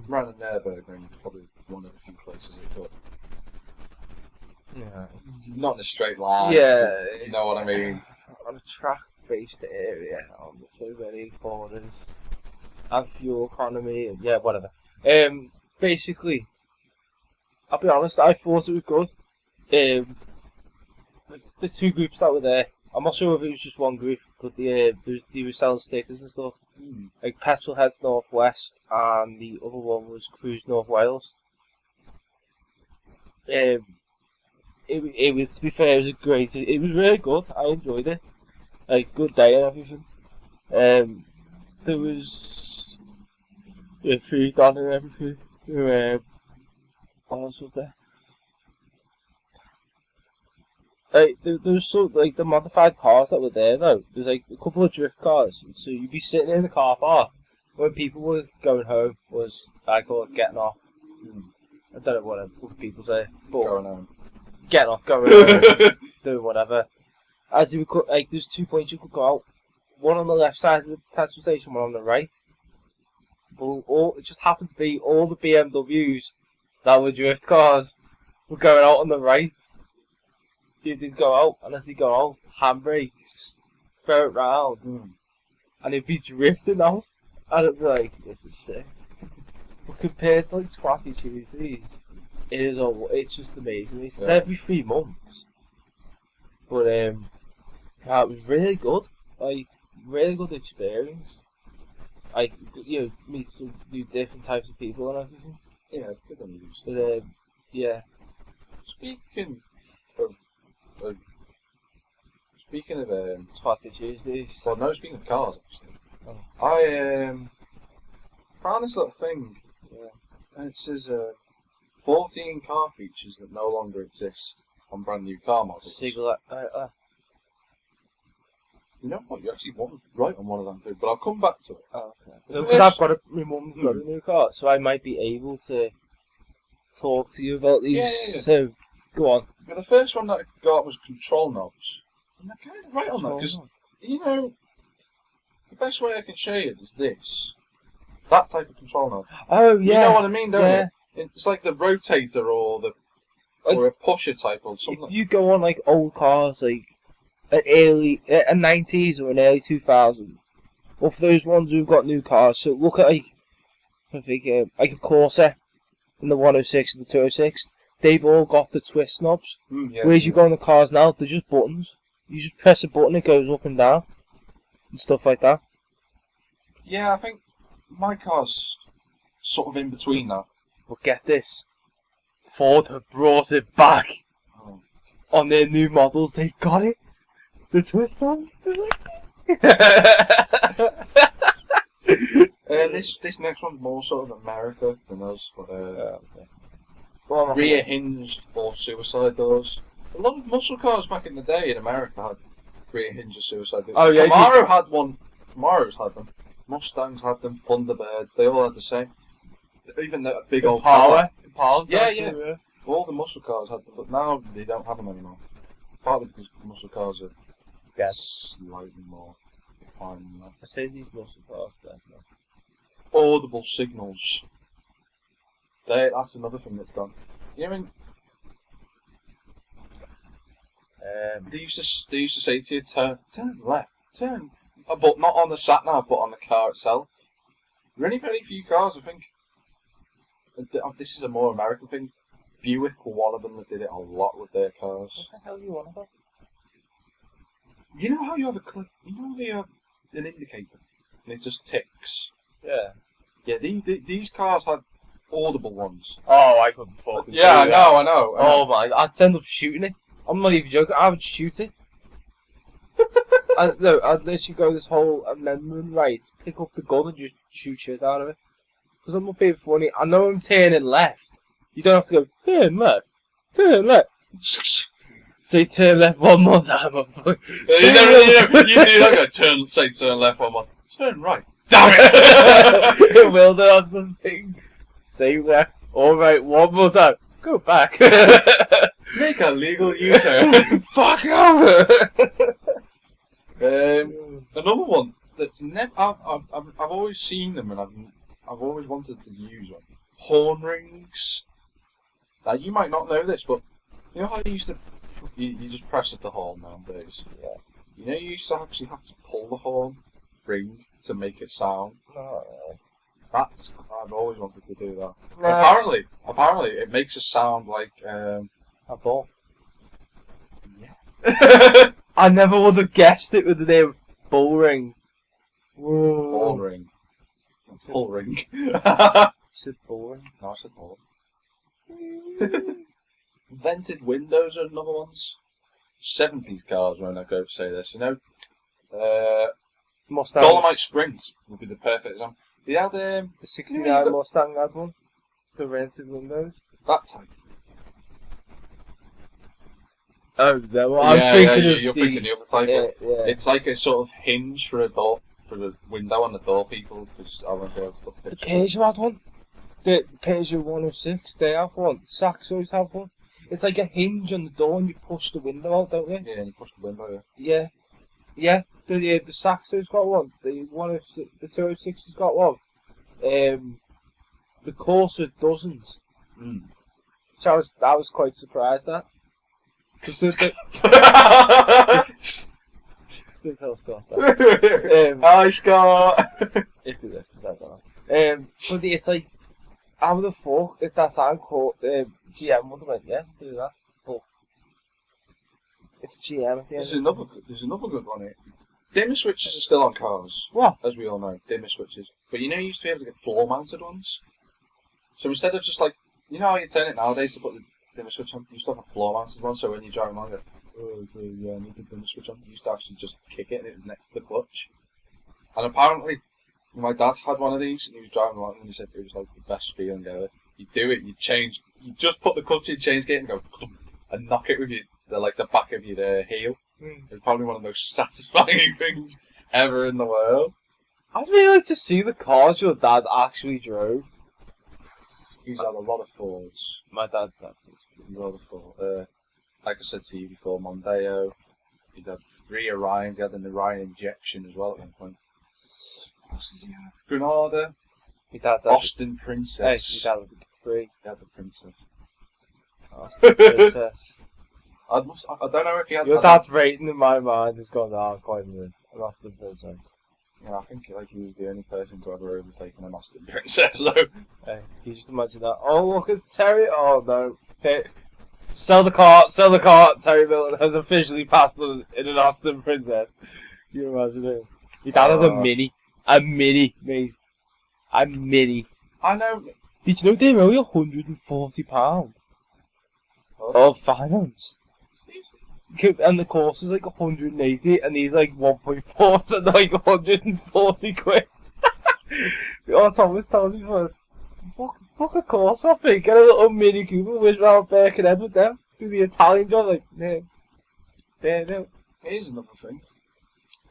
Ran at Nürburgring, probably one of the few places it got. Yeah. Not in a straight line. Yeah. You know what I mean? On a track-based area, on so many corners, and fuel economy, and yeah, whatever. Basically, I'll be honest, I thought it was good. The two groups that were there, I'm not sure if it was just one group, but they were selling stickers and stuff. Like Petrolheads Northwest, and the other one was Cruise North Wales. It was, to be fair, it was really good. I enjoyed it. Good day and everything. There was food on and everything. What else was there? There was the modified cars that were there though. There was a couple of drift cars. So you'd be sitting in the car park when people were going home, was I call it getting off. I don't know what other people say, but Going home. Getting off, going home, doing whatever. As you could, there's 2 points you could go out. One on the left side of the petrol station, one on the right. But it just happened to be all the BMWs that were drift cars were going out on the right. They'd go out, and as they go out, handbrakes, throw it round, and it'd be drifting out. And it'd be this is sick. But compared to Twatty Tuesdays, it's just amazing. It's every 3 months. But it was really good. Really good experience. Meet some new different types of people and everything. Yeah, it's good on you. But yeah. Speaking of Twatty Tuesdays. Well, no, speaking of cars actually. Oh. I found this little thing. Yeah. And it says 14 car features that no longer exist on brand new car models. Cigarette. You know what? You actually won right on one of them too, but I'll come back to it. Oh, okay. Because my mum's got a new car, so I might be able to talk to you about these. Yeah. So, go on. But the first one that I got was control knobs. And they're kind of right on that, because, the best way I can show you is this. That type of control knob. Oh, yeah. You know what I mean, don't Yeah. you? It's like the rotator or a pusher type or something. If you go on old cars, a 90s or an early 2000s, or for those ones who've got new cars, so look at a Corsa and the 106 and the 206, they've all got the twist knobs. Whereas you go on the cars now, they're just buttons. You just press a button, it goes up and down and stuff like that. Yeah, I think my car's sort of in between that. But get this, Ford have brought it back Oh. on their new models. They've got it. The twist on. This next one's more sort of America than us, but Okay. rear hinged or suicide doors. A lot of muscle cars back in the day in America had rear hinged or suicide doors. Oh, yeah, Camaro had one. Camaros had them. Mustangs had them. Thunderbirds. They all had the same. Even the big old Impala. Yeah. All the muscle cars had them, but now they don't have them anymore. Partly because muscle cars are slightly more refined than that. I say these muscle cars then. Audible signals. That's another thing that's gone. You know, they used to say to you, turn left, turn, but not on the sat nav, but on the car itself. There are only very few cars, I think. This is a more American thing. Buick were one of them that did it a lot with their cars. What the hell do you want about? You know how you have you have an indicator and it just ticks. Yeah. Yeah, these cars had audible ones. Oh, I couldn't fucking. Yeah, I know. Oh my! I'd end up shooting it. I'm not even joking. I would shoot it. I'd literally go this whole amendment right, pick up the gun and just shoot shit out of it. Because I'm not being funny. I know I'm turning left. You don't have to go turn left, turn left. Say turn left one more time. You do that. Turn left one more. Turn right. Damn it! It will do. That's the thing. Say left. All right, one more time. Go back. Make a legal U-turn. Fuck off. Another one that's never. I've always seen them and I've always wanted to use them. Horn rings. Now you might not know this, but you know how you used to. You just press at the horn nowadays. Yeah. You know you used to actually have to pull the horn ring to make it sound. No. I've always wanted to do that. Apparently, it makes it sound like A ball. Yeah. I never would have guessed it with the name bull ring. Ball ring. Bull ring. Said bull ring. No, I said ball. Vented windows are another ones. 70s cars when I go to say this, you know. Mustang. Dolomite Sprint would be the perfect example. They had The 69 Mustang had one. The rented windows. that type. Oh, no, I'm thinking of you're thinking the other type. Yeah. It's like a sort of hinge for a door, for the window on the door, people, because I won't be able to put the The picture. Peugeot had one. The Peugeot 106, they have one. Saxos have one. It's like a hinge on the door and you push the window out, don't you? Yeah, and you push the window, Yeah. The Saxo's got one. The 206 has got one. The Corsa doesn't. Which I was quite surprised at. Because there's the... Don't tell Scott that. Hi, Scott! If he listens, I don't know. But it's like, I would have thought at that time GM would have went, yeah, do that. But it's GM at the end. There's another good one here. Dimmer switches are still on cars. What? As we all know, dimmer switches. But you know you used to be able to get floor mounted ones? So instead of just like, you know how you turn it nowadays to put the dimmer switch on? You used to have a floor mounted one, so when you're driving along, I need the dimmer switch on. You used to actually just kick it and it was next to the clutch. And apparently, my dad had one of these and he was driving along and he said it was like the best feeling ever. You do it, you just put the clutch in change gate and go, and knock it with the back of your heel. It's probably one of the most satisfying things ever in the world. I'd really like to see the cars your dad actually drove. He's had a lot of Fords. My dad's had A lot of Fords. Like I said to you before, Mondeo. He had 3 Orions. He had an Orion injection as well at one point. What else does he have? Granada. My dad had Austin Princess. my dad had the 3. He had the Princess. Austin Princess. I don't know if he had. Your dad's rating in my mind has gone down quite a bit. An Austin Princess. Yeah, I think like he was the only person to ever overtaken an Austin Princess though. Hey, you just imagine that. Oh look, it's Terry. Oh no, Sell the car. Terry Milton has officially passed in an Aston Princess. Can you imagine it? Your dad had a mini, mate. A mini. I know. Did you know they're only £140 of finance? And the course is like 180, and he's like 1.4, so like 140 quid. Tom was telling me, fuck a course off it, get a little Mini Cooper, whiz round Birkenhead with them, do the Italian job, like, no. Here's another thing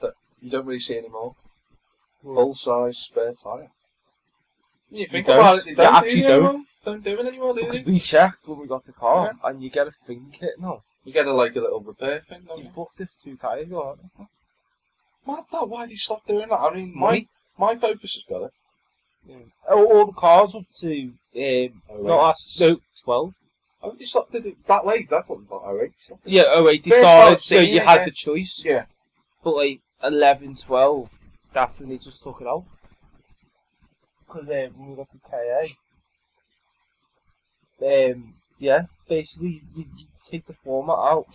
that you don't really see anymore. Full-size spare tyre. You think about it, they actually don't do it anymore, do they? We checked when we got the car, and you get a thing kit now. You get a little repair thing, don't you? You booked it for 2 tyres, you aren't you? Mad that, why do you stop doing that? I mean, my Focus has got it. Yeah. All the cars up to, no, 12. Oh, you stopped it that late, that's what we got, 08. Yeah, 08 they First started, so seeing you it, had the choice. Yeah. But like 11, 12, that's when they just took it out. Because when we got the KA, yeah, basically you take the format out.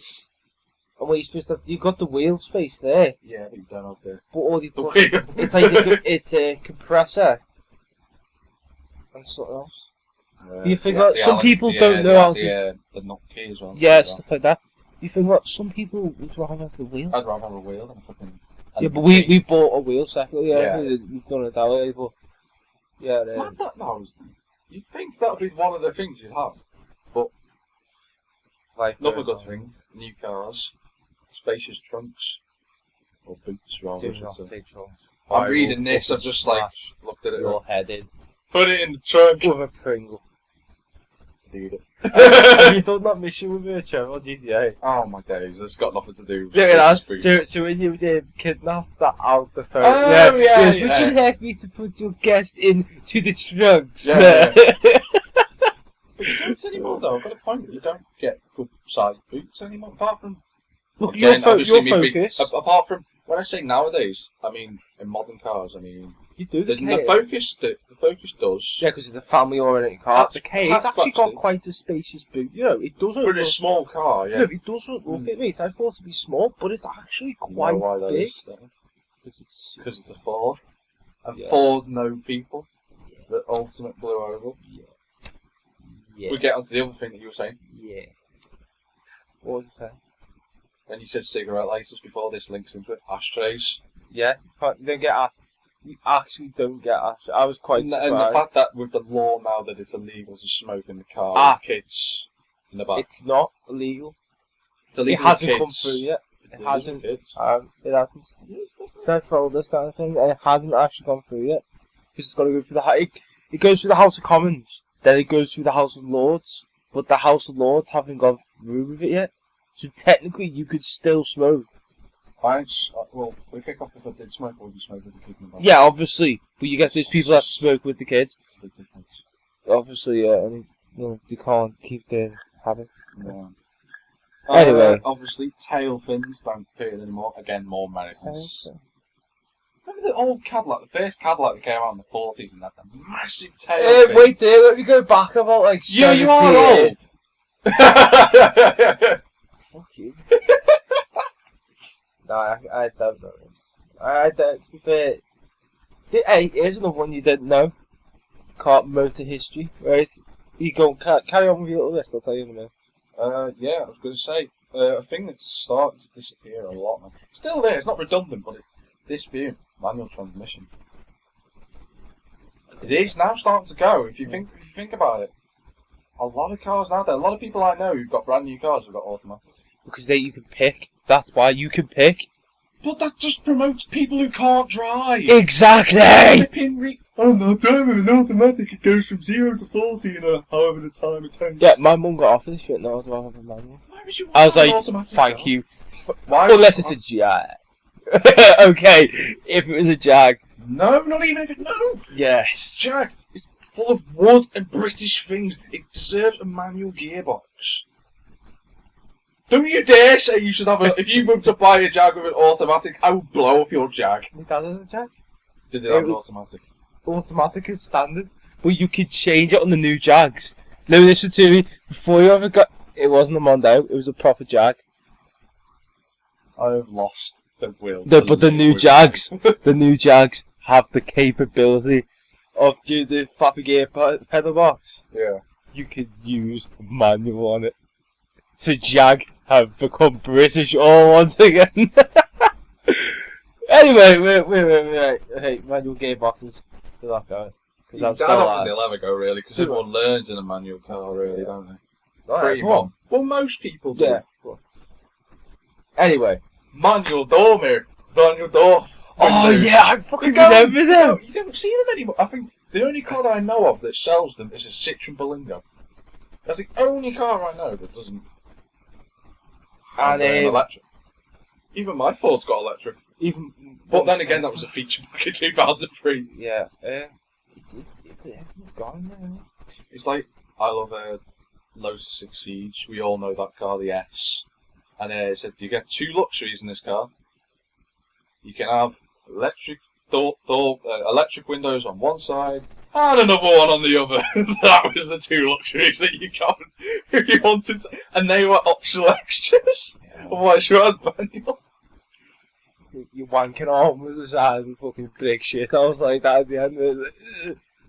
And what you're supposed to, you've got the wheel space there. Yeah, but you don't have the... But all you put, it's like it's a compressor and something else. You think that some people don't know how to... the nut key as well. Yeah, stuff like that. You think what some people would rather have the wheel. I'd rather have a wheel than a fucking... Yeah, but we bought a wheel separately, we've done it that way, but... Yeah, you'd think that would be one of the things you'd have. But... Like, another good thing, new cars, spacious trunks, or boots rather. Do not say trunks. I'm reading this, I've just like looked at it. Your head in. Put it in the trunk. With a Pringle. Dude. Have you done that mission with me, Trevor, on GTA? Oh my days, that's got nothing to do with yeah, it has. Do when you kidnapped that out the phone. Oh, yeah. Would you like me to put your guest into the trunks? Yeah. But you don't anymore though, I've got a point, you don't get good sized boots anymore, apart from... Look, again, your Focus. Apart from, when I say nowadays, I mean in modern cars, I mean... You do the Focus does. Yeah, because it's a family-oriented car. The K has actually got it. quite a spacious boot. You know, it doesn't... For a small car, yeah. No, it doesn't look at me. I thought it would be small, but it's actually quite big. Because it's a Ford. And Ford know people. Yeah. The ultimate blue oval. Yeah. We get onto the other thing that you were saying. Yeah. What was you saying? When you said cigarette lighters before, this links into it. Ashtrays. Yeah, you don't get you actually don't get ashtrays. I was quite surprised. And the fact that with the law now that it's illegal to smoke in the car, kids in the back. It's not illegal. It's illegal. It hasn't come through yet. It hasn't. It hasn't. So for this kind of thing, it hasn't actually gone through yet. Because it's got to go through it goes through the House of Commons. Then it goes through the House of Lords, but the House of Lords haven't gone through with it yet. So technically, you could still smoke. Well, we pick up if I did smoke, or would you smoke with the kids in the back? Yeah, obviously, but you get those people that smoke with the kids. Obviously, yeah, I mean, you can't keep their habit. No. Anyway, obviously, tail fins don't appear anymore. Again, more Americans. Remember the old Cadillac, the first Cadillac that came out in the 40s and had the massive tail fin? Wait there, let me go back about like 70 you are old! Fuck you. No, I don't know. I don't, to be fair. Hey, here's another one you didn't know. Motor history. Right? You go, carry on with your little list, I'll tell you in a minute. Yeah, I was going to say, a thing that's starting to disappear a lot now. Still there, it's not redundant, but it's disappearing. Manual transmission. It is now starting to go. If you think about it, a lot of cars now. There, a lot of people I know who've got brand new cars who've got automatic. Because you can pick. That's why you can pick. But that just promotes people who can't drive. Exactly. Oh no, driving an automatic. It goes from 0 to 40 in however the time it takes. Yeah, my mum got off this shit now. I have a manual. Why would you want I was like, thank you. Why? Unless it's a Jag. Okay, if it was a Jag. No, not even if it... No! Yes. Jag is full of wood and British things. It deserves a manual gearbox. Don't you dare say you should have a... If you were to buy a Jag with an automatic, I would blow up your Jag. My dad has a Jag. Did it have an automatic? Automatic is standard. But you could change it on the new Jags. No, listen to me. Before you ever got... It wasn't a Mondeo. It was a proper Jag. I've lost the will. But the new Jags, the new Jags have the capability of the floppy gear pedal box. Yeah. You can use manual on it. So Jag have become British all once again. Anyway, wait. Hey, manual gearboxes. They're not going. I don't think they'll ever go, really, because everyone learns in a manual car, really, don't they? Pretty much. Well, most people do. Yeah. Anyway. Manual door mirror. Manual door. Oh, yeah, I fucking remember them. You don't see them anymore. I think the only car that I know of that sells them is a Citroen Berlingo. That's the only car I know that doesn't have an electric. Even my Ford's got electric. But then again, that was a feature back in 2003. Yeah. It's gone now. It's like, I love Lotus 6 Siege. We all know that car, the S. And it said, you get two luxuries in this car. You can have electric electric windows on one side, and another one on the other. That was the two luxuries that you got if you wanted to. And they were optional extras. Yeah. Otherwise you had manual. You're wanking on with the side and fucking brick shit. I was like that at the end.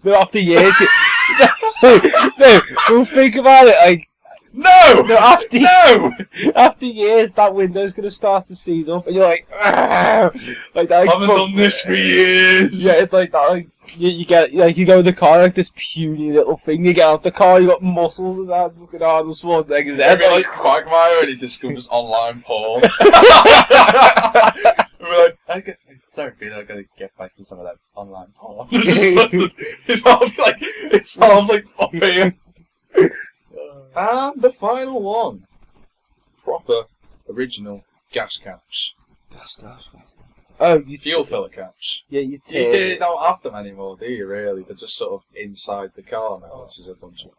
But after years, no, think about it. Like, after years, that window's gonna start to seize up, and you're like that. Like, I haven't done this for years. Yeah, it's like that. Like, you get, like, you go in the car like this puny little thing. You get out the car, you got muscles as that fucking Arnold Schwarzenegger's head. Like Quagmire, and he discovers online porn. We're like, sorry, Peter, I gotta get back to some of that online porn. His arms like flopping. And the final one. Proper, original gas caps. Oh, fuel filler caps. Yeah, you don't have them anymore, do you, really? They're just sort of inside the car now, which is a bunch of...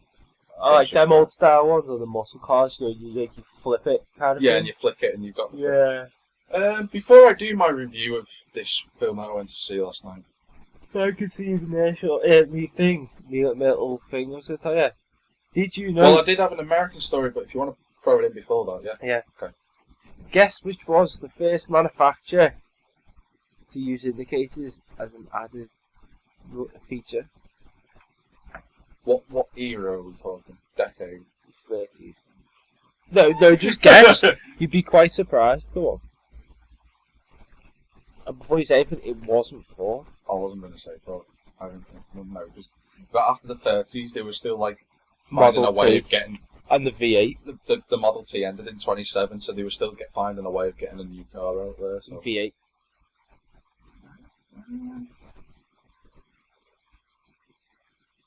I like them old style ones, or the muscle cars, you flip it, kind of thing. And you flick it and you've got... Yeah. Before I do my review of this film that I went to see last night... I can see the initial, me little thing, I was going to tell you. Did you know... Well, I did have an American story, but if you want to throw it in before that, yeah? Yeah. Okay. Guess which was the first manufacturer to use indicators as an added feature? What era are we talking? Decade? 30s. No, just guess. You'd be quite surprised. Go on. And before you say anything, it wasn't Ford. I wasn't going to say Ford. I don't think. No, but after the 30s, they were still like finding a way of getting... And the V8. The Model T ended in 27, so they were still finding a way of getting a new car out there. So. V8.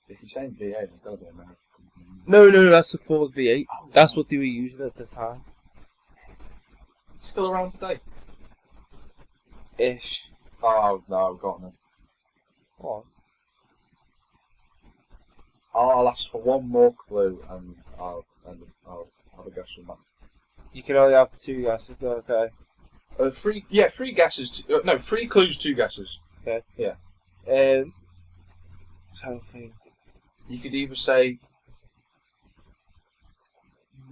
If you're saying V8, it's got to be American. No, that's the Ford V8. Oh, that's what they were using at the time. It's still around today? Ish. Oh, no, I've got none. What? I'll ask for one more clue and I'll have a guess from that. You can only have two guesses, though, okay? Three guesses. No, 3 clues, 2 guesses. Okay. Yeah. Something. You could either say...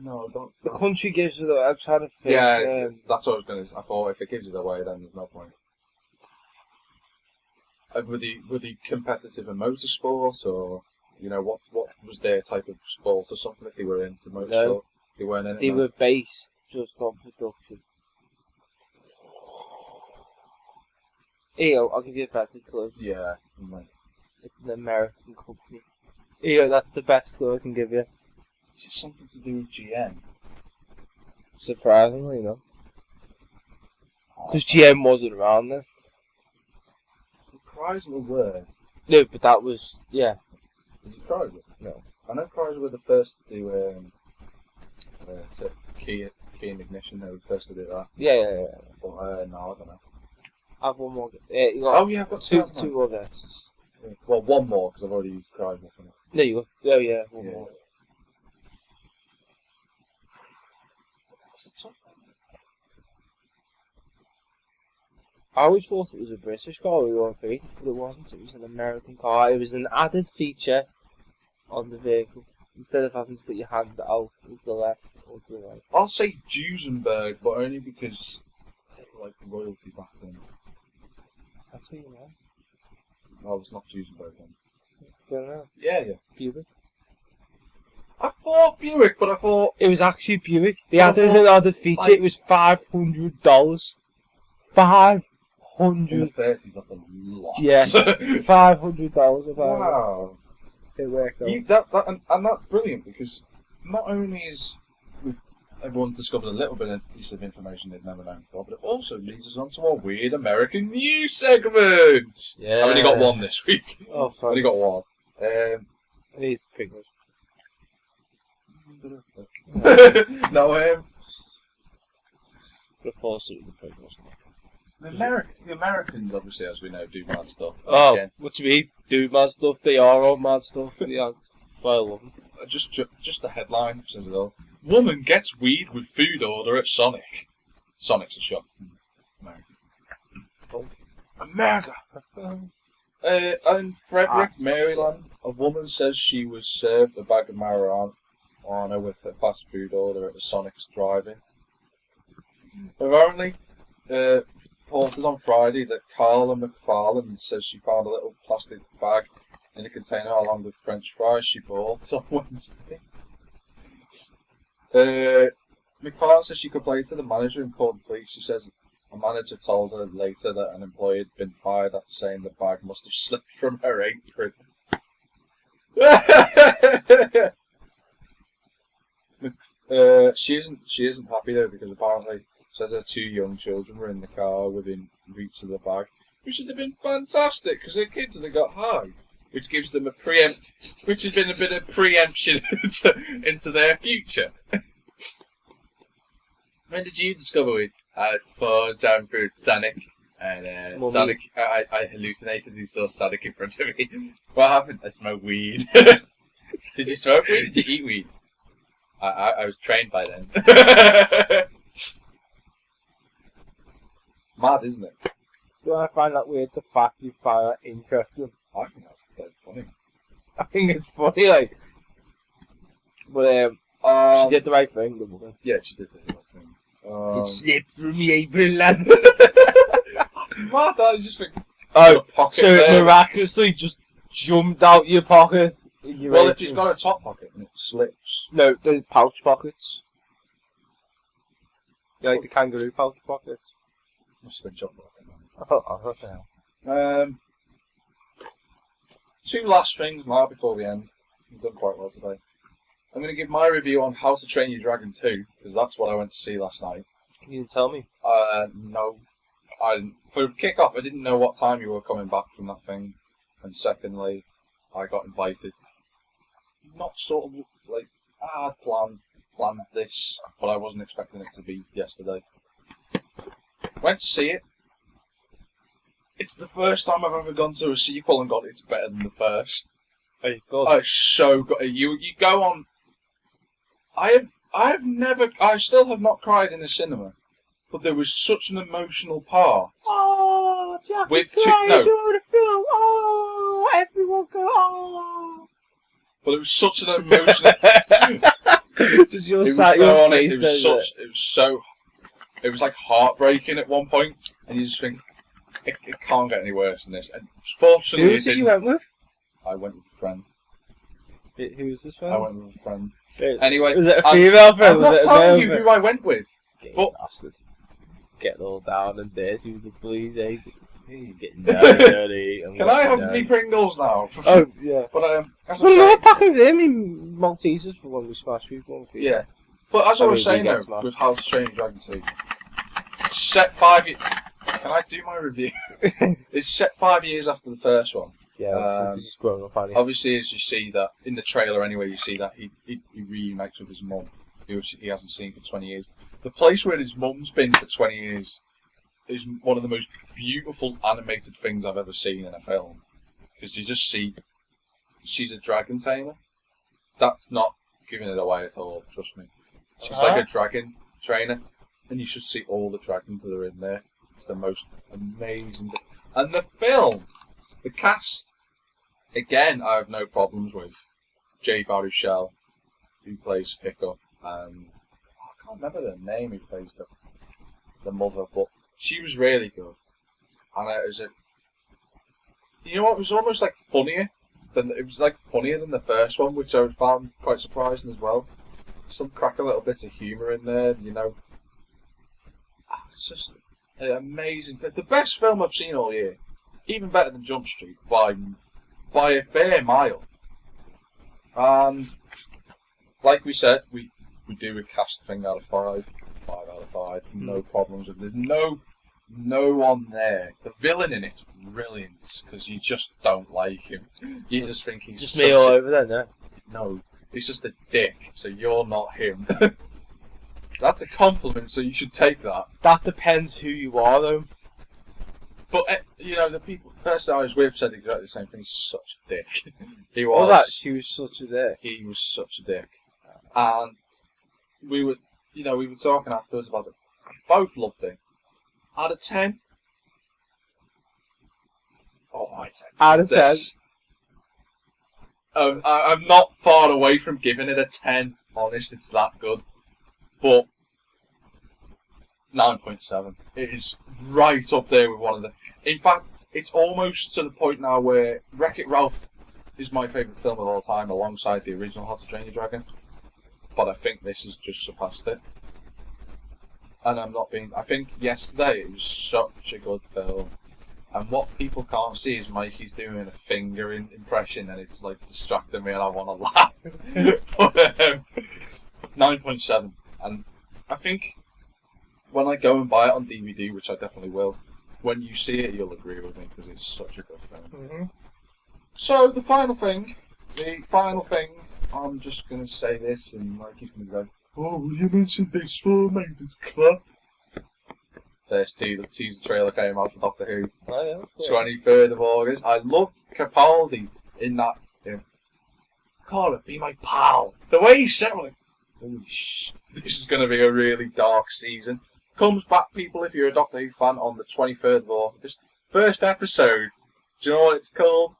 No, don't... The country gives it away. I'm trying to think. Yeah, that's what I was going to say. I thought if it gives it away, then there's no point. Were they competitive in motorsport, or... You know, what was their type of sport or something if they were into motorsport? No. They weren't in it? They were based just on production. I'll give you a better clue. Yeah. It's an American company. That's the best clue I can give you. Is it something to do with GM? Surprisingly, no. Because GM wasn't around then. Surprisingly word. No, but that was, yeah. Did you Chrysler? No. I know Chrysler were the first to do key and ignition. They were the first to do that. Yeah. But no, I don't know. I have one more. I've got two more guesses. Yeah. Well, one more because I've already used Chrysler for it. No, you got. Oh yeah, one more. What's the top? I always thought it was a British car we were but it wasn't. It was an American car. It was an added feature on the vehicle. instead of having to put your hand out to the left or to the right. I'll say Duesenberg, but only because they were like royalty back then. That's what you know. No, it's not Duesenberg then. Don't know. Yeah. Buick. I thought Buick, but I thought... It was actually Buick. They had another feature. Like, it was $500. $500. In the 30s, that's a lot. Yeah. $500. Wow. It worked out. And that's brilliant because not only is everyone discovered a little bit of piece of information they'd never known before, but it also leads us on to our weird American news segment. Yeah. I've only got one this week. Oh, I've only got one. I need fingers. No, the Americans, obviously, as we know, do mad stuff. Oh, again, what do you mean? Do mad stuff? They are all mad stuff. Yeah, I love them. just the headline says it all. Woman gets weed with food order at Sonic. Sonic's a shop. America. In Frederick, Maryland, a woman says she was served a bag of marijuana with a fast food order at the Sonic's drive-in. Apparently, reported on Friday that Carla McFarland says she found a little plastic bag in a container along with French fries she bought on Wednesday. McFarland says she complained to the manager and called the police. She says a manager told her later that an employee had been fired after saying the bag must have slipped from her apron. She isn't happy though because apparently says her 2 young children were in the car within reach of the bag, which would have been fantastic because her kids would have got high, which gives them which has been a bit of preemption into their future. When did you discover weed? I was down through Sonic, and Sonic. I hallucinated and saw Sonic in front of me. What happened? I smoked weed. Did you smoke weed? Did you eat weed? I was trained by then. Mad, isn't it? Do I find that weird? The fact you find that interesting. I think that's dead funny. I think it's funny, like. But she did the right thing, the woman. Yeah, she did the right thing. It slipped from the apron, lad. Mad, I just think. Oh, so it miraculously just jumped out your pocket. Well, if you've got a top pocket and it slips. No, the pouch pockets. Yeah, like the kangaroo pouch pockets. Must have been chocolate. I thought so. 2 last things now before the end. You've done quite well today. I'm going to give my review on How to Train Your Dragon 2, because that's what I went to see last night. You didn't tell me? No. I didn't. For kick-off, I didn't know what time you were coming back from that thing. And secondly, I got invited. Not sort of like, I had planned this, but I wasn't expecting it to be yesterday. Went to see it. It's the first time I've ever gone to a sequel and got it's better than the first. Hey, God. Oh, it's so good. You go on. I still have not cried in a cinema, but there was such an emotional part. Oh, Jack with during the film. Oh, everyone go. Oh. But it was such an emotional. Just your it was sat so your honest. face. It was like heartbreaking at one point, and you just think it can't get any worse than this. And fortunately, Who was it you went with? I went with a friend. Who was this friend? I went with a friend. Anyway, was it a female friend? I'm not telling you who I went with. But get all down and dirty with the police, eh? Getting dirty. Can I have me Pringles now? Oh yeah. But well, another pack of them in Maltesers for when we smash food. Yeah. But as I was saying though, with How to Train Your Dragon 2, set 5 years. Can I do my review? It's set 5 years after the first one. Yeah, he's grown up, hasn't he? Obviously, as you see that in the trailer anyway, you see that he reunites with his mum, who he hasn't seen for 20 years. The place where his mum's been for 20 years is one of the most beautiful animated things I've ever seen in a film. Because you just see, she's a dragon tamer. That's not giving it away at all, trust me. She's like a dragon trainer, and you should see all the dragons that are in there. It's the most amazing. And the film, the cast, again, I have no problems with. Jay Baruchel, who plays Hiccup, and I can't remember the name who plays the mother, but she was really good. And it was you know what? It was almost like funnier than the first one, which I found quite surprising as well. Some cracker little bits of humour in there, you know. It's just an amazing, the best film I've seen all year. Even better than Jump Street by a fair mile. And like we said, we do a cast thing out of 5 out of 5, no problems. There's no one there. The villain in it's brilliant because you just don't like him. You just think he's just me all over then, yeah. No, he's just a dick. So you're not him. That's a compliment. So you should take that. That depends who you are, though. But you know, the person I was with said exactly the same thing. He's such a dick. He was such a dick. He was such a dick, and we were talking afterwards about it. Both loved him. Out of 10. Oh, I'd say out of 10. I'm not far away from giving it a 10. Honest, it's that good. But 9.7. It is right up there with one of the. In fact, it's almost to the point now where Wreck-It Ralph is my favourite film of all time, alongside the original How to Train Your Dragon. But I think this has just surpassed it. And I'm not being. I think yesterday it was such a good film. And what people can't see is Mikey's doing a finger impression, and it's like distracting me, and I want to laugh. But 9.7, and I think when I go and buy it on DVD, which I definitely will, when you see it, you'll agree with me because it's such a good film. Mm-hmm. So the final thing, I'm just gonna say this, and Mikey's gonna go, "Oh, will you mention this for mate? It's clap." First the teaser trailer came out for Doctor Who. Oh, yeah, cool. 23rd of August. I love Capaldi in that. Cara, be my pal. The way he said it, like, holy shit, this is going to be a really dark season. Comes back, people, if you're a Doctor Who fan, on the 23rd of August. First episode. Do you know what it's called?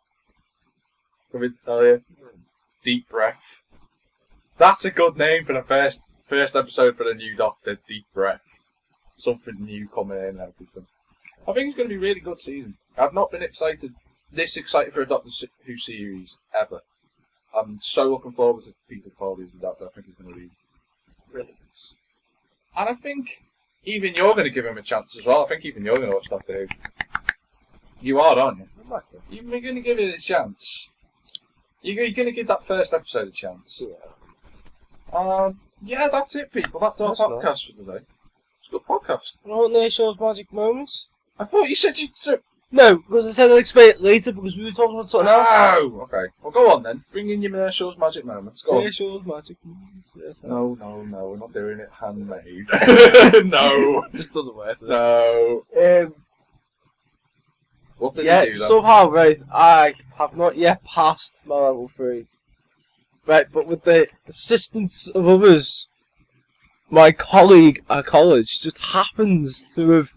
Come in to tell you. Deep Breath. That's a good name for the first episode for the new Doctor, Deep Breath. Something new coming in and everything. I think it's going to be a really good season. I've not been this excited for a Doctor Who series ever. I'm so looking forward to Peter Capaldi as the Doctor. I think he's going to be brilliant. And I think even you're going to give him a chance as well. I think even you're going to watch Doctor Who. You are, aren't you? You're going to give it a chance. You're going to give that first episode a chance. Yeah. Yeah, that's it, people. That's our podcast for today. Good podcast. You know what Nurshaw's magic moments? I thought you said you'd. No, because I said I'd explain it later because we were talking about something else. Oh, okay. Well, go on then. Bring in your Nurshaw's magic moments. Go on. Nurshaw's magic moments. Yes, no, we're not doing it handmade. No. It just doesn't work. No. What did you do then? Somehow, right, I have not yet passed my level 3. Right, but with the assistance of others, my colleague at college just happens to have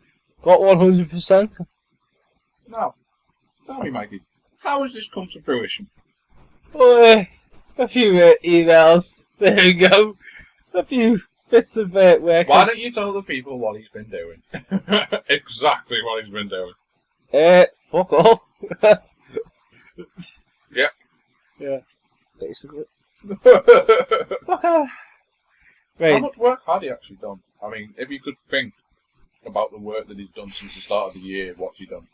got 100%. Now, tell me, Mikey, how has this come to fruition? A few emails, there you go. A few bits of work. Why don't you tell the people what he's been doing? Exactly what he's been doing. Fuck all. Yeah. Yeah, basically. How Right. much work had he actually done? I mean, if you could think about the work that he's done since the start of the year, what's he done?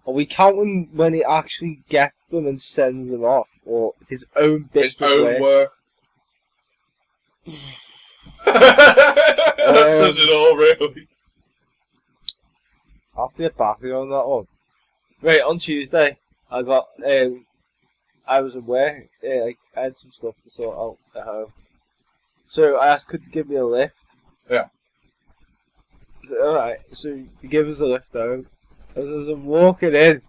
Are we counting when he actually gets them and sends them off, or his own bits of work? Work. That says it all, really. I'll have to get back to you on that one. Right, on Tuesday, I got, I was away, I had some stuff to sort out at home. So I asked, could you give me a lift? Yeah. Alright, so he gave us a lift home. As I'm walking in,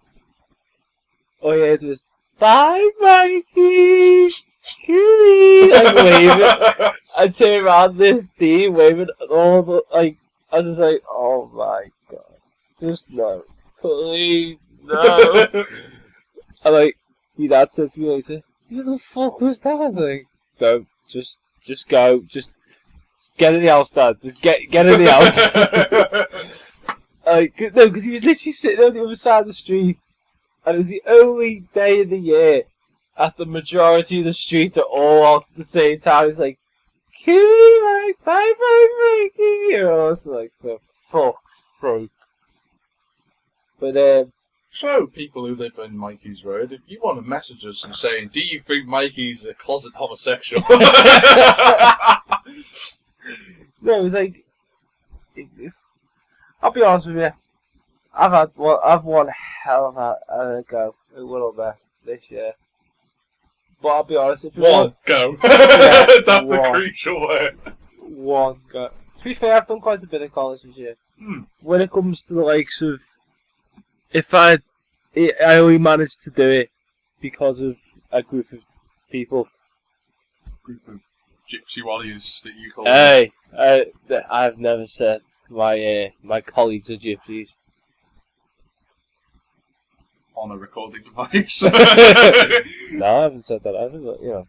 all you heard was, "Bye, Mikey! I'm waving. I turn around, this D waving at all the, like, I was just like, oh my god. Just no. Please, no. And like, your dad said to me later, Who the fuck was that? Like, no, just go. Just get in the house, Dad. Just get in the house. Like, no, because he was literally sitting on the other side of the street, and it was the only day of the year that the majority of the streets are all out at the same time. It's like, Cutie, like, bye, Mikey. You know, it's like, for fuck's sake. But, So, people who live in Mikey's Road, if you want to message us and saying, do you think Mikey's a closet homosexual? no, it was like, I'll be honest with you, I've one hell of a go at Willowbeth this year. But I'll be honest, if you one go. Yeah, That's one. a crucial word. One go. To be fair, I've done quite a bit of college this year. When it comes to the likes of, if I only managed to do it because of a group of people. Group of gypsy warriors that you call them. Hey, I've never said my colleagues are gypsies. On a recording device. No, I haven't said that either, but, you know.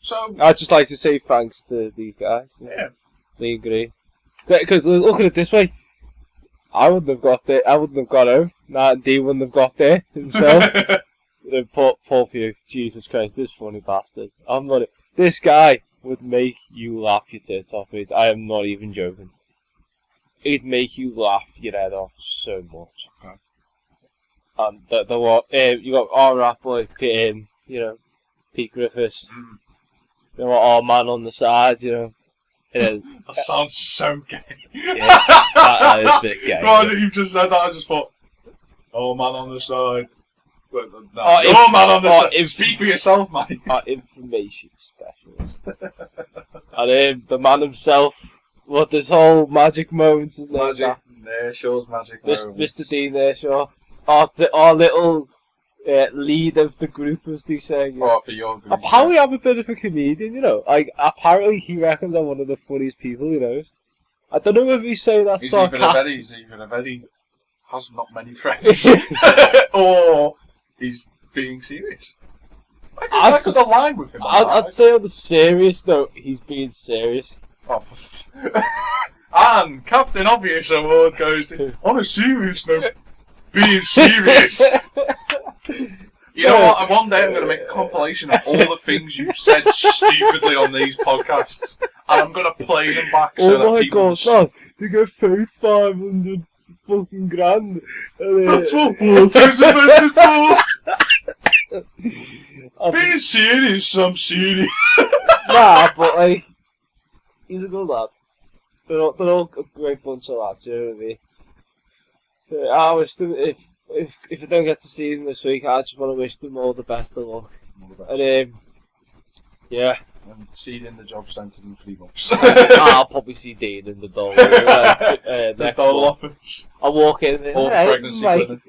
So, I'd just like to say thanks to these guys. yeah. They agree. Because look at it this way. I wouldn't have got there. I wouldn't have got home. Nah, D wouldn't have got there himself. Poor Pew. Jesus Christ, this funny bastard. I'm not. This guy would make you laugh your tits off. It. I am not even joking. He'd make you laugh your head off so much. Okay. And the what? You got our rap boy, you know, Pete Griffiths. You know, our man on the side. You know. That sounds so gay. Yeah, that is a bit gay. God, you just said that, I just thought, oh man on the side. But, no, Oh, man on the side. Speak for yourself, mate. Our information specialist. And the man himself, what this whole magic moments is named Magic, Nurshaw's magic moments. Mr. D Nursaw. Our little lead of the group, as they say. Oh, for your group. Apparently I'm a bit of a comedian, you know. Like, apparently he reckons I'm one of the funniest people, you know. I don't know if he's saying that sarcastic. He's even a very, has not many friends. Or he's being serious. I could align with him. I'd say on the serious note, he's being serious. Oh. And Captain Obvious Award goes on a serious note, being serious. You know what? One day I'm going to make a compilation of all the things you've said stupidly on these podcasts, and I'm going to play them back so that people... God, they get paid 500 fucking grand. That's what autism is for! Being serious, I'm serious. Nah, but like, he's a good lad. They're all a great bunch of lads, you know what I mean? So I wish them, if I don't get to see them this week, I just want to wish them all the best of luck. And yeah. And see you in the job centre in 3 months. I'll probably see Dean in the door. The dole office. I'll walk in All pregnancy clinic.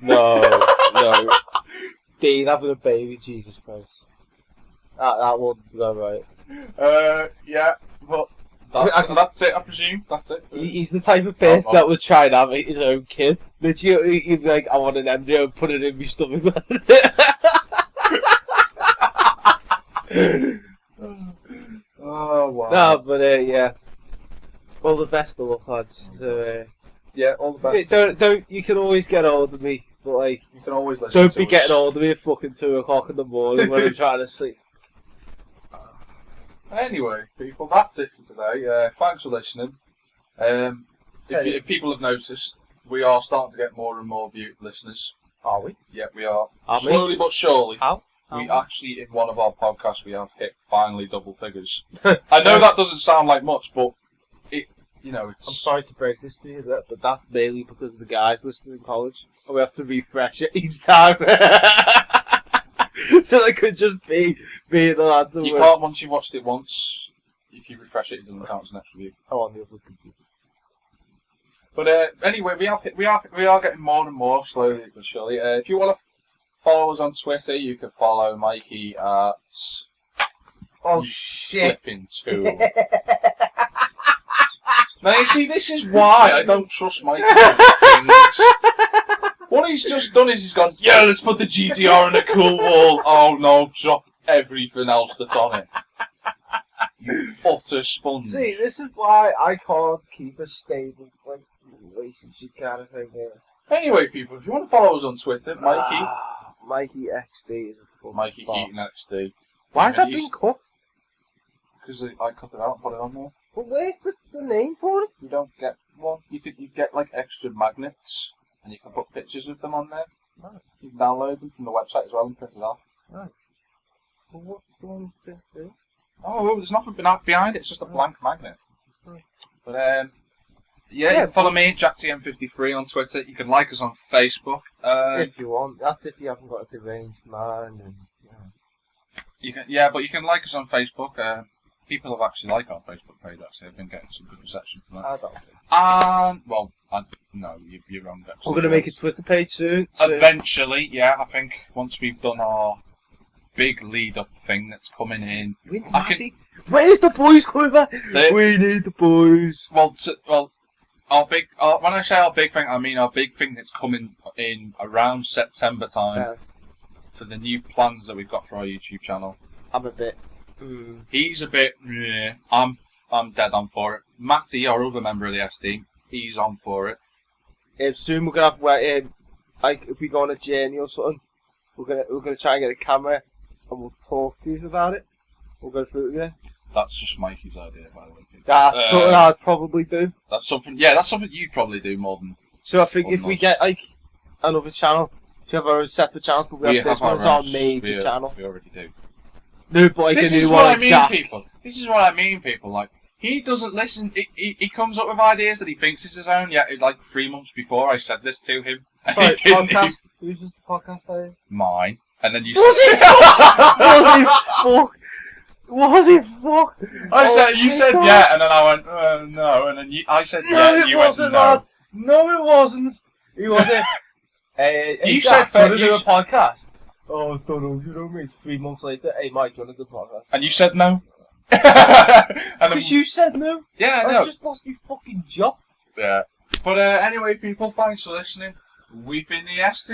No. Dean having a baby, Jesus Christ. That wouldn't go right. Yeah, but that's it, I presume. That's it. He's the type of person that would try and have his own kid. Literally, he'd be like, I want an embryo, put it in my stomach. Oh, wow. No, but yeah. All the best of luck, lads. So, yeah, all the best. Don't, you can always get hold of me, but like, you can always listen don't to be us. getting hold of me at fucking 2 o'clock in the morning when I'm trying to sleep. Anyway, people, that's it for today. Thanks for listening. If people have noticed, we are starting to get more and more listeners. Are we? Yeah, we are. Are Slowly but surely. How? We actually, in one of our podcasts, we have hit finally double figures. I know that doesn't sound like much, but it's... I'm sorry to break this to you, but that's mainly because of the guys listening in college. And we have to refresh it each time. So it could just be the lads. You can't, once you've watched it once, if you refresh it, it doesn't count as an extra view. Oh, on the other computer. But anyway, we are getting more and more slowly but surely. If you want to follow us on Twitter, you can follow Mikey at... Oh, shit. Flipping tool. Now, you see, this is why I don't trust Mikey with things. What he's just done is he's gone, yeah, let's put the GTR on a cool wall. Oh no, drop everything else that's on it. You utter sponge. See, this is why I can't keep a stable like relationship kind of thing here. Anyway, people, if you want to follow us on Twitter, Mikey. Mikey XD is a fucking Mikey bot. Keating XD. Why has that been cut? Because I cut it out and put it on there. But where's the name for it? You don't get one. You get like extra magnets, and you can put pictures of them on there. Right. You can download them from the website as well and print it off. Right. Well, what's the one to do? Oh, well, there's nothing behind it. It's just a blank magnet. Right. But you can follow me, JackTM53 on Twitter. You can like us on Facebook. If you want. That's if you haven't got a deranged mind. And, but you can like us on Facebook. People have actually liked our Facebook page. Actually, I've been getting some good reception from that. I don't think. No, you're wrong. Actually. We're going to make a Twitter page soon. Eventually, yeah. I think once we've done our big lead-up thing that's coming in. Where's the boys coming back? We need the boys. Our big. When I say our big thing, I mean our big thing that's coming in around September time for the new plans that we've got for our YouTube channel. I'm a bit. He's a bit. Yeah, I'm dead on for it. Matty, our other member of the S team, he's on for it. Soon we're gonna have like if we go on a journey or something, we're gonna try and get a camera and we'll talk to you about it. We'll go through it again. That's just Mikey's idea, by the way. That's something I'd probably do. That's something you'd probably do more than. So I think if we get like another channel, we have our own separate channel, but we have this one as our major channel. We already do. No, but this is what I mean, people. This is what I mean, people. Like he doesn't listen. He comes up with ideas that he thinks is his own. Yeah, like 3 months before I said this to him. Sorry, podcast. Who's the podcast name? Mine. And then you. Was he fuck? Was he fuck? You said yeah, and then I went no, and then I said yeah, and you went no. Lad. No, it wasn't. He wasn't. You said to do a podcast. Oh, don't know. You know me. 3 months later, hey Mike, do you want to do a podcast? And you said no. Because you said no. Yeah, I no. just lost my fucking job. Yeah. But anyway, people, thanks for listening. We've been the S